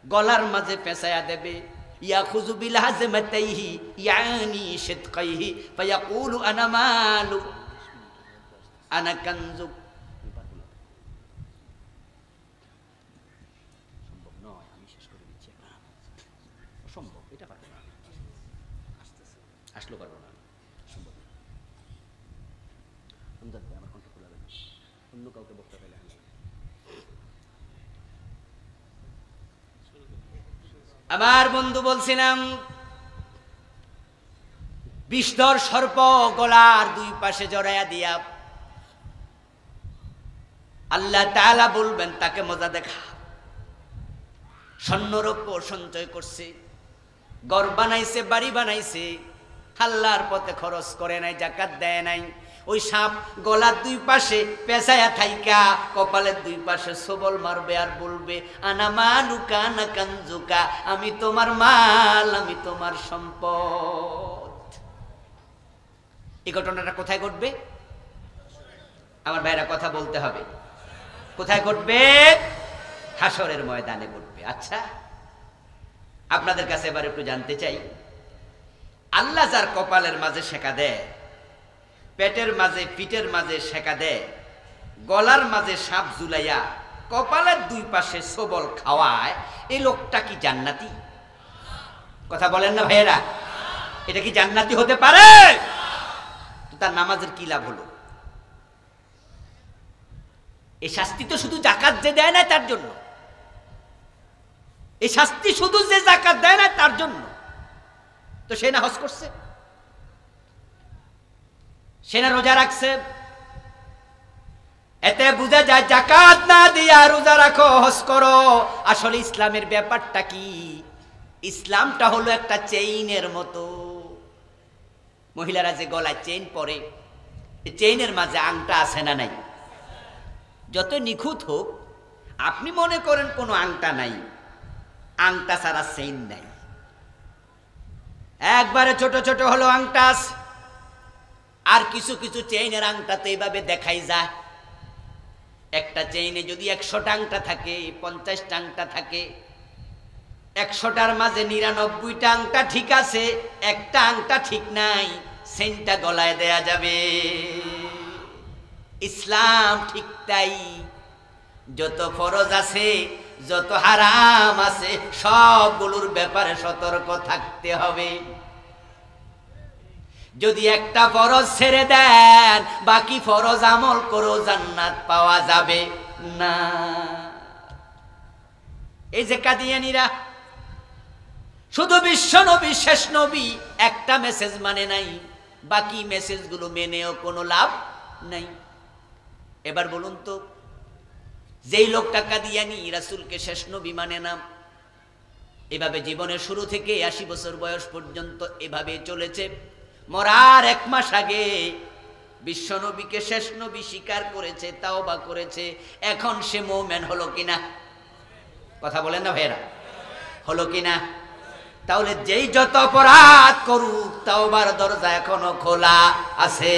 গলার মাঝে পেঁচাইয়া দেবে। ইয়াখুযু বিল হাজমাতাইহি ইয়ানি শিদকাইহি ফায়াকুলু আনা মালু আনা কানজুক। সম্ভব, এটা পারবো না, আসলেও পারবো না, সম্ভব না। আমার কণ্ঠ খোলা যাবে, অন্য কাউকে বক্তা পেলে। আমার বন্ধু বলছিলাম, বিষধর সর্প গলার 2 পাশে জড়াইয়া দিয়া আল্লাহ তাআলা বলবেন তাকে মজা দেখা। স্বর্ণরৌপ্য সঞ্চয় করছে, ঘর বানাইছে, বাড়ি বানাইছে, আল্লাহর পথে খরচ করে নাই, জাকাত দেয় নাই। ওই সাপ গলার দুই পাশে পেঁচায়া থাইকা কপালের দুই পাশে সবল মারবে আর বলবে আনা মালুকা না কানজুকা, আমি তোমার মাল, আমি তোমার সম্পদ। এই ঘটনাটা কোথায় ঘটবে? আমার ভাইরা কথা বলতে হবে, কোথায় ঘটবে? হাসরের ময়দানে ঘটবে। আচ্ছা, আপনাদের কাছে এবার একটু জানতে চাই, আল্লাহ যার কপালের মাঝে শেখা দেয়, পেটের মাঝে পিঠের মাঝে শেখা দেয়, গলার মাঝে সাপ ঝুলাইয়া কপালের দুই পাশে সবল খাওয়ায়, এই লোকটা কি জান্নাতি? কথা বলেন না ভাইয়েরা? এটা কি জান্নাতি হতে পারে? তার নামাজের কি লাভ হলো? এই শাস্তি তো শুধু যাকাত যে দেয় না তার জন্য, এই শাস্তি শুধু যে যাকাত দেয় না তার জন্য। তো সে না হজ করছে, সে না রোজা রাখছে, এতে বোঝা যায় যাকাত না দিয়া রোজা রাখো, হজ করো। আসলে ইসলামের ব্যাপারটা কি? ইসলামটা হলো একটা চেইনের মতো। মহিলারা যে গলায় চেইন পরে, চেইনের মাঝে আংটা আছে না নাই? যত নিখুঁত হোক, আপনি মনে করেন কোনো আংটা নাই, আংটা ছাড়া চেইন নাই। একবারে ছোট ছোট হলো আংটা, আর কিছু কিছু চেইনের আংটা তো এইভাবে দেখাই যায়। একটা চেইনে যদি 100টা আংটা থাকে, 50টা আংটা থাকে, 100টার মাঝে 99টা আংটা ঠিক আছে, একটা আংটা ঠিক নাই, চেইনটা গলায় দেয়া যাবে। ইসলাম ঠিক তাই, যত ফরজ আছে, যত হারাম আছে, সবগুলোর ব্যাপারে সতর্ক থাকতে হবে। যদি একটা ফরজ ছেড়ে দেন, বাকি ফরজ আমল করো, জান্নাত পাওয়া যাবে না। এই যে কাদিয়ানীরা শুধু বিশ্ব নবী, শেষ নবী একটা মেসেজ মানে নাই, বাকি মেসেজগুলো মেনেও কোনো লাভ নাই। এবার বলুন তো, যেই লোকটা কাদিয়ানী রাসূলকে শেষ নবী মানে না, এভাবে জীবনের শুরু থেকে 80 বছর বয়স পর্যন্ত এভাবে চলেছে, মরার 1 মাস আগে বিশ্ব নবীকে শেষ নবী স্বীকার করেছে, তাওবা করেছে, এখন সে মুমিন হলো কিনা? কথা বলেন না ভাইরা, হলো কিনা? তাহলে যেই যত অপরাধ করুক, তাওবার দরজা এখনো খোলা আছে।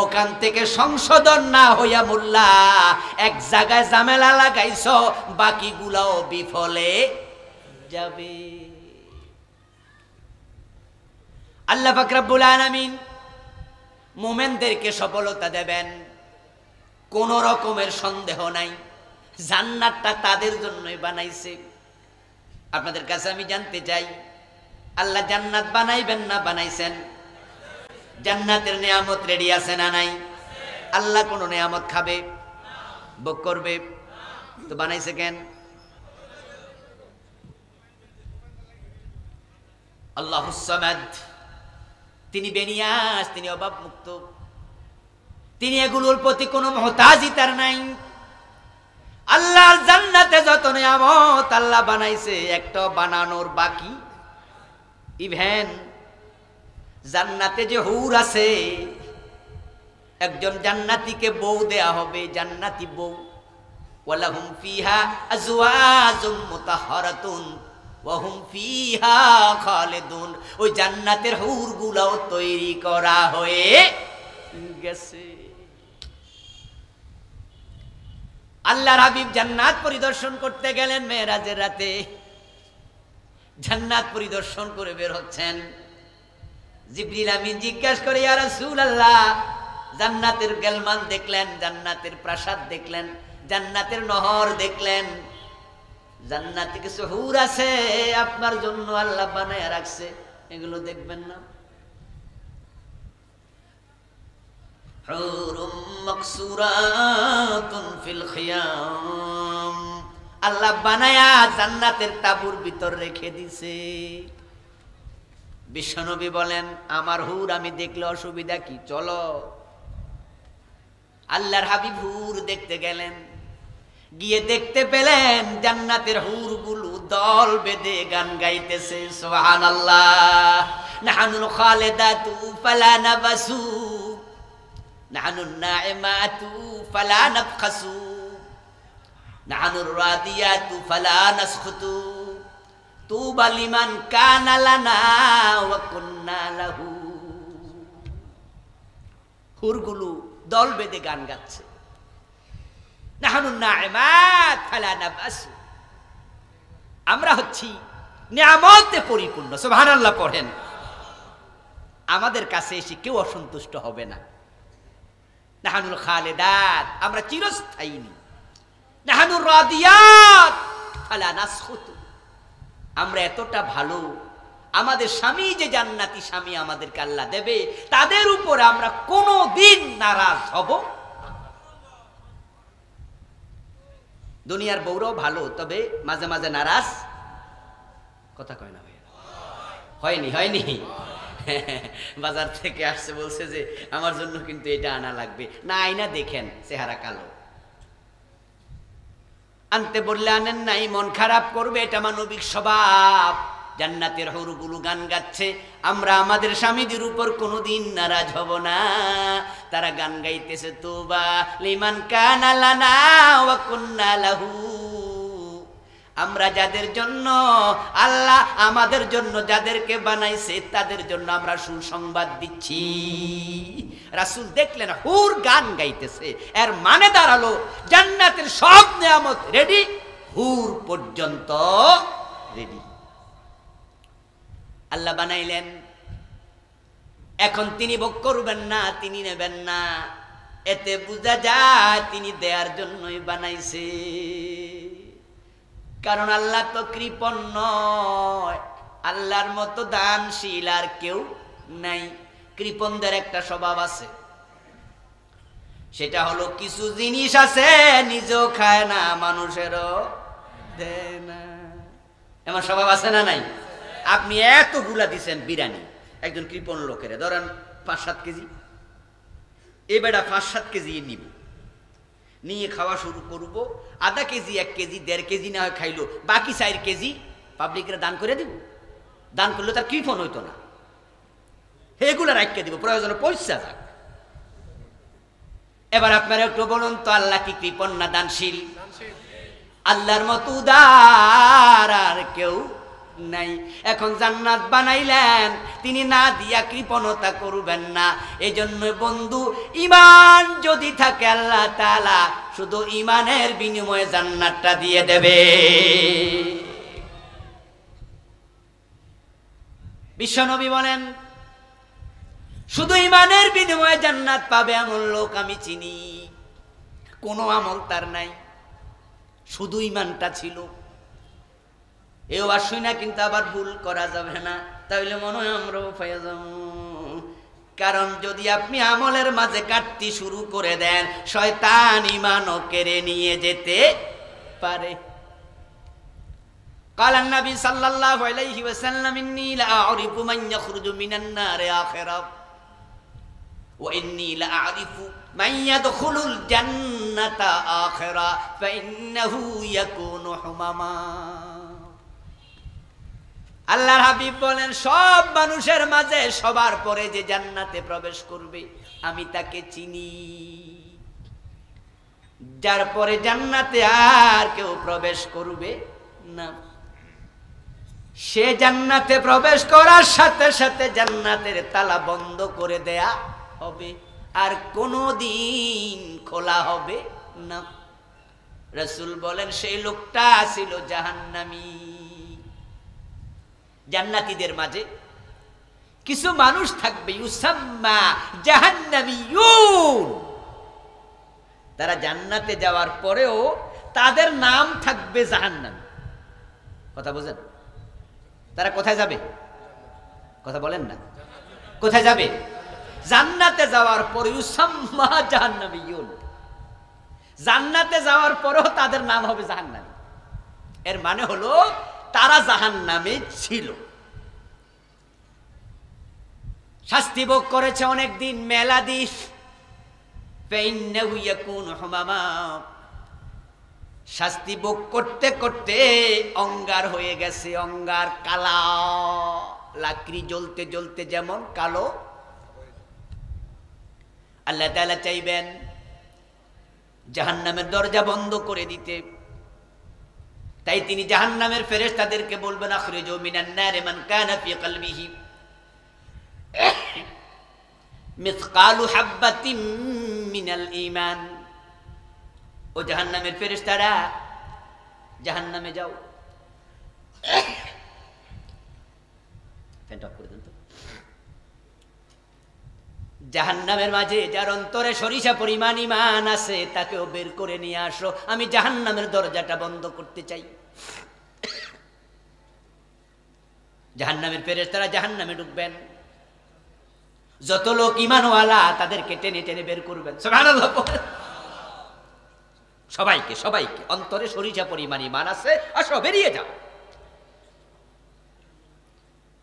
ওখান থেকে সংশোধন না হইয়া মোল্লা এক জায়গায় ঝামেলা লাগাইছ, বাকিগুলাও বিফলে যাবে। আল্লাহ পাক রব্বুল আলামিন মুমিনদেরকে সফলতা দেবেন, কোন রকমের সন্দেহ নাই। জান্নাতটা তাদের জন্যই বানাইছে। আপনাদের কাছে আমি জানতে চাই, আল্লাহ জান্নাত বানাইবেন না বানাইছেন? জান্নাতের নিয়ামত রেডি আছে না নাই? আল্লাহ কোন নিয়ামত খাবে, ভোগ করবে? তো বানাইছে কেন? আল্লাহুস সামাদ, তিনি বেনিয়াস, তিনি অভাব মুক্ত, তিনি এগুলোর প্রতি কোনো মুহতাজি তার নাই। আল্লাহর জান্নাতে যত নিয়ামত আল্লাহ বানাইছে, একটা বানানোর বাকি। ইভেন জান্নাতে যে হুর আছে, একজন জান্নাতীকে বউ দেয়া হবে, জান্নাতি বউ। ওয়ালাহুম ফিহা আজওয়াজুম মুতাহহারাতুন ওয়া হুম ফিহা খালিদুন। ওই জান্নাতের হুরগুলাও তৈরি করা হয়ে গেছে। আল্লাহর হাবিব জান্নাত পরিদর্শন করতে গেলেন মেরাজের রাতে। জান্নাত পরিদর্শন করে বের হচ্ছেন, জিবরিল আমিন জিজ্ঞাসা করে, ইয়া রাসূলুল্লাহ, জান্নাতের গেলমান দেখলেন, জান্নাতের প্রাসাদ দেখলেন, জান্নাতের নহর দেখলেন, জান্নাতে কিছু হুর আছে আপনার জন্য আল্লাহ বানায়া রাখছে, এগুলো দেখবেন না? হুরুম মাকসুরাতুন ফিল খিয়াম, আল্লাহ বানায়া জান্নাতের তাবুর ভিতর রেখে দিছে। বিশ্বনবী বলেন, আমার হুর আমি দেখলে অসুবিধা কি? চলো। আল্লাহর হাবিব হুর দেখতে গেলেন, গিয়ে দেখতে পেলেন জান্নাতের হুরগুলো দল বেঁধে গান গাইতেছে, সুবহানাল্লাহ। নাহানুল খালিদাতু ফালা নাবাসু, নাহানুন নাইমাতু ফালা নাবখাসু, নাহানুর রাদিয়াতু ফালা নাসখুতু, তুবা লিমান কানা লানা ওয়া কুন্না লাহু। হুরগুলো দল বেঁধে গান গাচ্ছে, নাহানুন নাইমাত ফালা নাবআসু, আমরা হচ্ছি নিয়ামতে পরিপূর্ণ। সুবহানাল্লাহ পড়েন। আমাদের কাছে এসে কেউ অসন্তুষ্ট হবে না। নাহানুল খালিদাত, আমরা চিরস্থায়ী। নাহানুর রাদিয়াত ফালা নাসখুতু, আমরা এতটা ভালো, আমাদের স্বামী যে জান্নাতি স্বামী আমাদেরকে আল্লাহ দেবে, তাদের উপর আমরা কোনোদিন নারাজ হব। দুনিয়ার বউরাও ভালো, তবে মাঝে মাঝে নারাজ, কথা কয় না ভাই? হয়নি হয়নি বাজার থেকে আসছে, বলছে যে আমার জন্য কিন্তু এটা আনা লাগবে না, আইনা দেখেন চেহারা কালো, আনতে বললে আনেন নাই, মন খারাপ করবে, এটা মানবিক স্বভাব। জান্নাতের হুরগুলো গান গাচ্ছে, আমরা আমাদের স্বামীদের উপর কোনোদিন নারাজ হব না। তারা গান গাইতেছে, তুবা লিমান কানা লানা ওয়া কুন্না লাহু, আমরা যাদের জন্য আল্লাহ আমাদের জন্য যাদেরকে বানাইছে তাদের জন্য আমরা সুসংবাদ দিচ্ছি। রাসূল দেখলেন হুর গান গাইতেছে, এর মানে দাঁড়ালো জান্নাতের সব নিয়ামত রেডি, হুর পর্যন্ত রেডি। আল্লাহ বানাইলেন, এখন তিনি ভোগ করবেন না, তিনি নেবেন না, এতে বোঝা যায় তিনি দেয়ার জন্যই বানাইছে। কারণ আল্লাহ তো কৃপণ নয়, আল্লাহর মতো দানশীল আর কেউ নাই। কৃপণদের একটা স্বভাব আছে, সেটা হলো কিছু জিনিস আছে নিজেও খায় না, মানুষেরও দেয় না। এমন স্বভাব আছে না নাই? আপনি এতগুলা দিচ্ছেন বিরিয়ানি একজন কৃপণ লোকের, ধরেন 5-7 কেজি, এই বেটা 5-7 কেজি নিব, নিয়ে খাওয়া শুরু করব, আধা কেজি 1 কেজি 1.5 কেজি না হয় খাইলো, বাকি 4 কেজি পাবলিকের দান করে দিব। দান করলে তার কৃপণ হইতো না, এগুলো রাখিয়ে দিব, প্রয়োজনে পয়সা যাক। এবার আপনারা একটু বলুন তো, আল্লাহ কি কৃপণ না দানশীল? আল্লাহর মতো উদার আর কেউ নাই। এখন জান্নাত বানাইলেন, তিনি না দিয়া কৃপণতা করবেন না। এজন্য বন্ধু, ঈমান যদি থাকে আল্লাহ তাআলা শুধু ঈমানের বিনিময়ে জান্নাতটা দিয়ে দেবে। বিশ্বনবী বলেন, শুধু ঈমানের বিনিময়ে জান্নাত পাবে এমন লোক আমি চিনি, কোনো আমল তার নাই, শুধু ঈমানটা ছিল। এও আসই না, কিন্তু আবার ভুল করা যাবে না, তাহলে মনে হয় আমরাও পাইয়া যাব। কারণ যদি আপনি আমলের মাঝে কাটতে শুরু করে দেন, শয়তান ঈমানও কেড়ে নিয়ে যেতে পারে। قال النبي صلى الله عليه وسلم إني لأعرف من يخرج من النار آخرة وإني لأعرف من يدخل الجنة آخرة فإنه يكون حمما। আল্লাহর হাবিব বলেন, সব মানুষের মাঝে সবার পরে যে জান্নাতে প্রবেশ করবে আমি তাকে চিনি, যার পরে জান্নাতে আর কেউ প্রবেশ করবে না। সে জান্নাতে প্রবেশ করার সাথে সাথে জান্নাতের তালা বন্ধ করে দেয়া হবে, আর কোনোদিন খোলা হবে না। রাসূল বলেন, সেই লোকটা ছিল জাহান্নামী। জান্নাতীদের মাঝে কিছু মানুষ থাকবে, ইউসাম্মা জাহান্নামীয়ুন, তারা জান্নাতে যাওয়ার পরেও তাদের নাম থাকবে জাহান্নামী। কথা বুঝেন? তারা কোথায় যাবে? কথা বলেন না, কোথায় যাবে? জান্নাতে যাওয়ার পরে ইউসাম্মা জাহান্নামীয়ুন, জান্নাতে যাওয়ার পরেও তাদের নাম হবে জাহান্নামী। এর মানে হলো তারা জাহান্নামে ছিল, শাস্তি ভোগ করেছে অনেকদিন, মেলাদিস ফাইন্নাহু ইয়াকুনু হুমামা, শাস্তি ভোগ করতে করতে অঙ্গার হয়ে গেছে, অঙ্গার কালা, লাকড়ি জ্বলতে জ্বলতে যেমন কালো। আল্লাহ তাআলা চাইবেন জাহান্নামের দরজা বন্ধ করে দিতে। তাই তিনি জাহান্নামের ফেরেশতাদেরকে বলবেন, আখরিজু মিনান নারি মান কানা ফি কলবিহি মিসকালু হাববাতিন মিনাল ঈমান। ও জাহান্নামের ফেরেশতারা, জাহান্নামে যাও। ফ্যান অফ করে দেন তো। জাহান্নামের মাঝে যার অন্তরে সরিষা পরিমাণ ঈমান আছে তাকেও বের করে নিয়ে আসো, আমি জাহান্নামের দরজাটা বন্ধ করতে চাই। জাহান্নামের ফেরেশতারা জাহান্নামে ঢুকবেন, যত লোক ঈমানওয়ালা তাদেরকে টেনে টেনে বের করবেন। সুবহানাল্লাহ। সবাইকে সবাইকে অন্তরে সরিষা পরিমাণ ঈমান আছে, আসো বেরিয়ে যাও।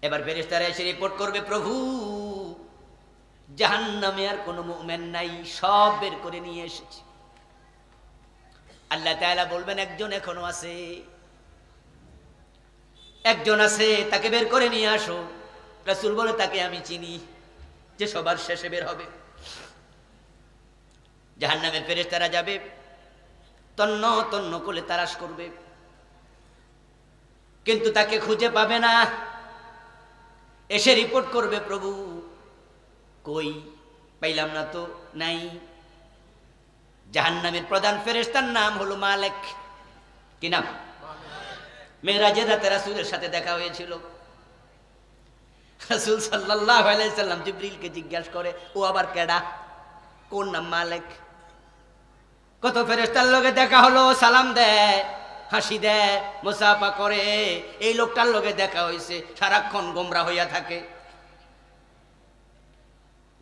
এবার ফেরেশতারা এসে রিপোর্ট করবে, প্রভু জাহান্নামে আর কোনো মুমিন নাই, সব বের করে নিয়ে এসেছি। আল্লাহ তাআলা বলবেন, একজন এখনো আছে, একজন আছে, তাকে বের করে নিয়ে আসো। রাসূল বলে, তাকে আমি চিনি, যে সবার শেষে বের হবে। জাহান্নামের ফেরেশতারা যাবে, তন্ন তন্ন করে তালাশ করবে, কিন্তু তাকে খুঁজে পাবে না। এসে রিপোর্ট করবে, প্রভু কই, পাইলাম না তো, নাই। জাহান্নামের প্রধান ফেরেশতার নাম হলো মালিক। কি নাম? মেরাজের রাতে রাসূলের সাথে দেখা হয়েছিল। রাসূল সাল্লাল্লাহু আলাইহি সাল্লাম জিবরিলকে জিজ্ঞাসা করে, ও আবার কেডা, কোন নাম? মালিক। কত ফেরেশতার লগে দেখা হলো, সালাম দেয়, হাসি দেয়, মুসাফা করে। এই লোকটার লগে দেখা হয়েছে, সারাক্ষণ গোমরা হইয়া থাকে।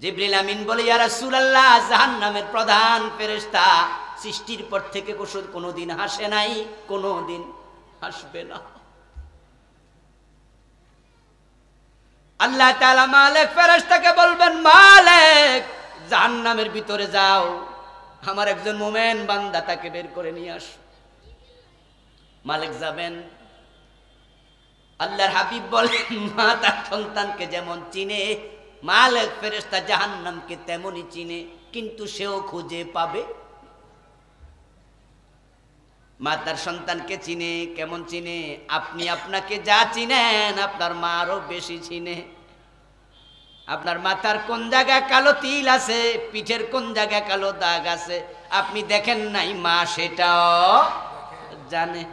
জিবরিল আমিন বলে, ইয়া রাসূলুল্লাহ, জাহান্নামের প্রধান ফেরেশতা সৃষ্টির পর থেকে কোনোদিন হাসে নাই, কোনোদিন হাসবে না। আল্লাহ তাআলা মালিক ফেরেশতাকে বলবেন, মালিক জাহান্নামের ভিতরে যাও, আমার একজন মুমিন বান্দা, তাকে বের করে নিয়ে আস। মালিক যাবেন। আল্লাহর হাবিব বলেন, মা তার সন্তানকে যেমন চিনে, মালিক ফেরেশতা জাহান্নামকে তেমনই চিনে, কিন্তু সেও খুঁজে পাবে। মা তার সন্তানকে চিনে, কেমন চিনে? আপনি আপনাকে যা চিনেন, আপনার মা আরো বেশি চিনে। আপনার মাথার কোন জায়গায় কালো তিল আছে, পিঠের কোন জায়গায় কালো দাগ আছে, আপনি দেখেন নাই, মা সেটাও জানে।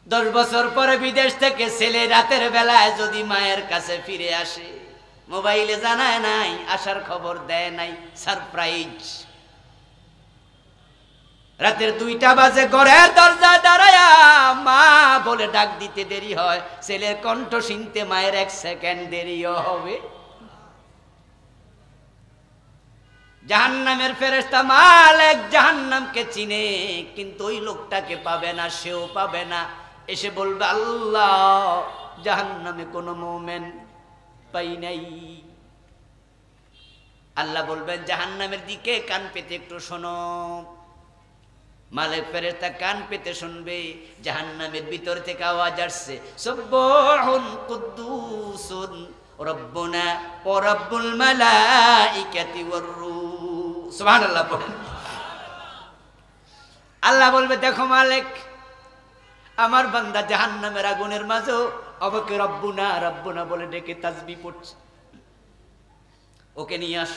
10 বছর পরে বিদেশ থেকে ছেলে রাতের বেলায় যদি মায়ের কাছে ফিরে আসে, মোবাইলে জানায় নাই, আসার খবর দেয় নাই, সারপ্রাইজ। রাতের 2টা বাজে ঘরের দরজায় দাঁড়ায়া মা বলে ডাক দিতে দেরি হয়, ছেলের কণ্ঠ শুনতে মায়ের 1 সেকেন্ড দেরিও হবে। জাহান্নামের ফেরেশতা মালিক জাহান্নামকে চিনে, কিন্তু ওই লোকটাকে পাবে না, সেও পাবে না। এসে বলবে, আল্লাহ জাহান্নামে কোনো মুমিন পাই নাই। আল্লাহ বলবেন, জাহান্নামের দিকে কান পেতে একটু শোনো। মালিক ফেরেশতা কান পেতে শুনবে, জাহান্নামের ভিতর থেকে আওয়াজ আসছে, সুবহান কুদ্দুসুন রব্বুনা ওয়া রব্বুল মালাইকাতি ওয়ার রূহ। সুবহানাল্লাহ। আল্লাহ বলবে, দেখো মালিক, আমার বান্দা জাহান্নামের আগুনের মাঝে আমাকে রব্বুনা রব্বুনা বলে ডেকে তাসবিহ পড়ছে, ওকে নিয়ে আস।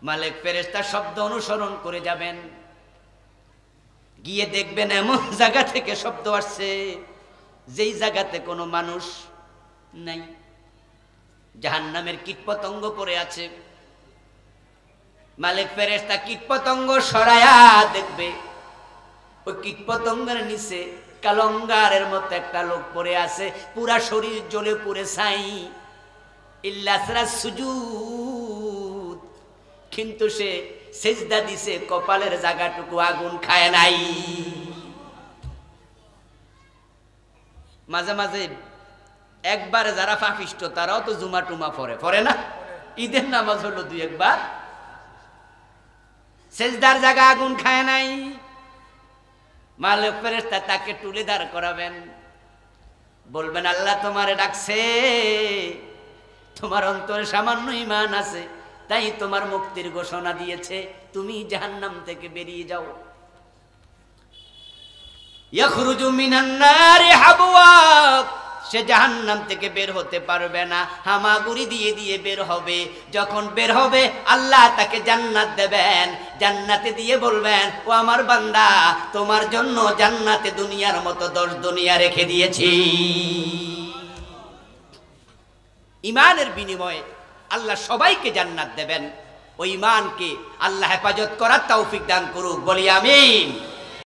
মালিক ফেরেশতা শব্দ অনুসরণ করে যাবেন, গিয়ে দেখবেন এমন জায়গা থেকে শব্দ আসছে যেই জায়গাতে কোনো মানুষ নাই, জাহান্নামের কীটপতঙ্গ পড়ে আছে। মালিক ফেরেশতা কীটপতঙ্গ সরায়া দেখবে, ওই কীটপতঙ্গের নিচে কালো অঙ্গারের মতো একটা লোক পড়ে আছে, পুরা শরীর জ্বলে পুড়ে ছাই, ইল্লা সুজুদ, কিন্তু সে সেজদা দিছে, কপালের জায়গাটুকু আগুন খায় নাই। মাঝে মাঝে একবার যারা পাপিষ্ট তারাও তো জুমা টুমা পড়ে না, ঈদের নামাজ হলো 2 একবার, সেজদার জায়গা আগুন খায় নাই। মালিক ফেরেশতা তাকে তুলে দাঁড় করাবেন, বলবেন, আল্লাহ তোমারে ডাকছে, তোমার অন্তরে সামান্য ঈমান আছে, তাই তোমার মুক্তির ঘোষণা দিয়েছে, তুমি জাহান্নাম থেকে বেরিয়ে যাও। ইয়াখরুজু মিনান নারি হাবওয়া, সে জাহান্নাম থেকে বের হতে পারবে না, হামাগুড়ি দিয়ে দিয়ে বের হবে। যখন বের হবে আল্লাহ তাকে জান্নাত দেবেন, জান্নাতে দিয়ে বলবেন, ও আমার বান্দা, তোমার জন্য জান্নাতে দুনিয়ার মতো 10 দুনিয়া রেখে দিয়েছি। ঈমানের বিনিময়ে আল্লাহ সবাইকে জান্নাত দেবেন। ওই ঈমানকে আল্লাহ হেফাজত করার তৌফিক দান করুক, বলি আমিন।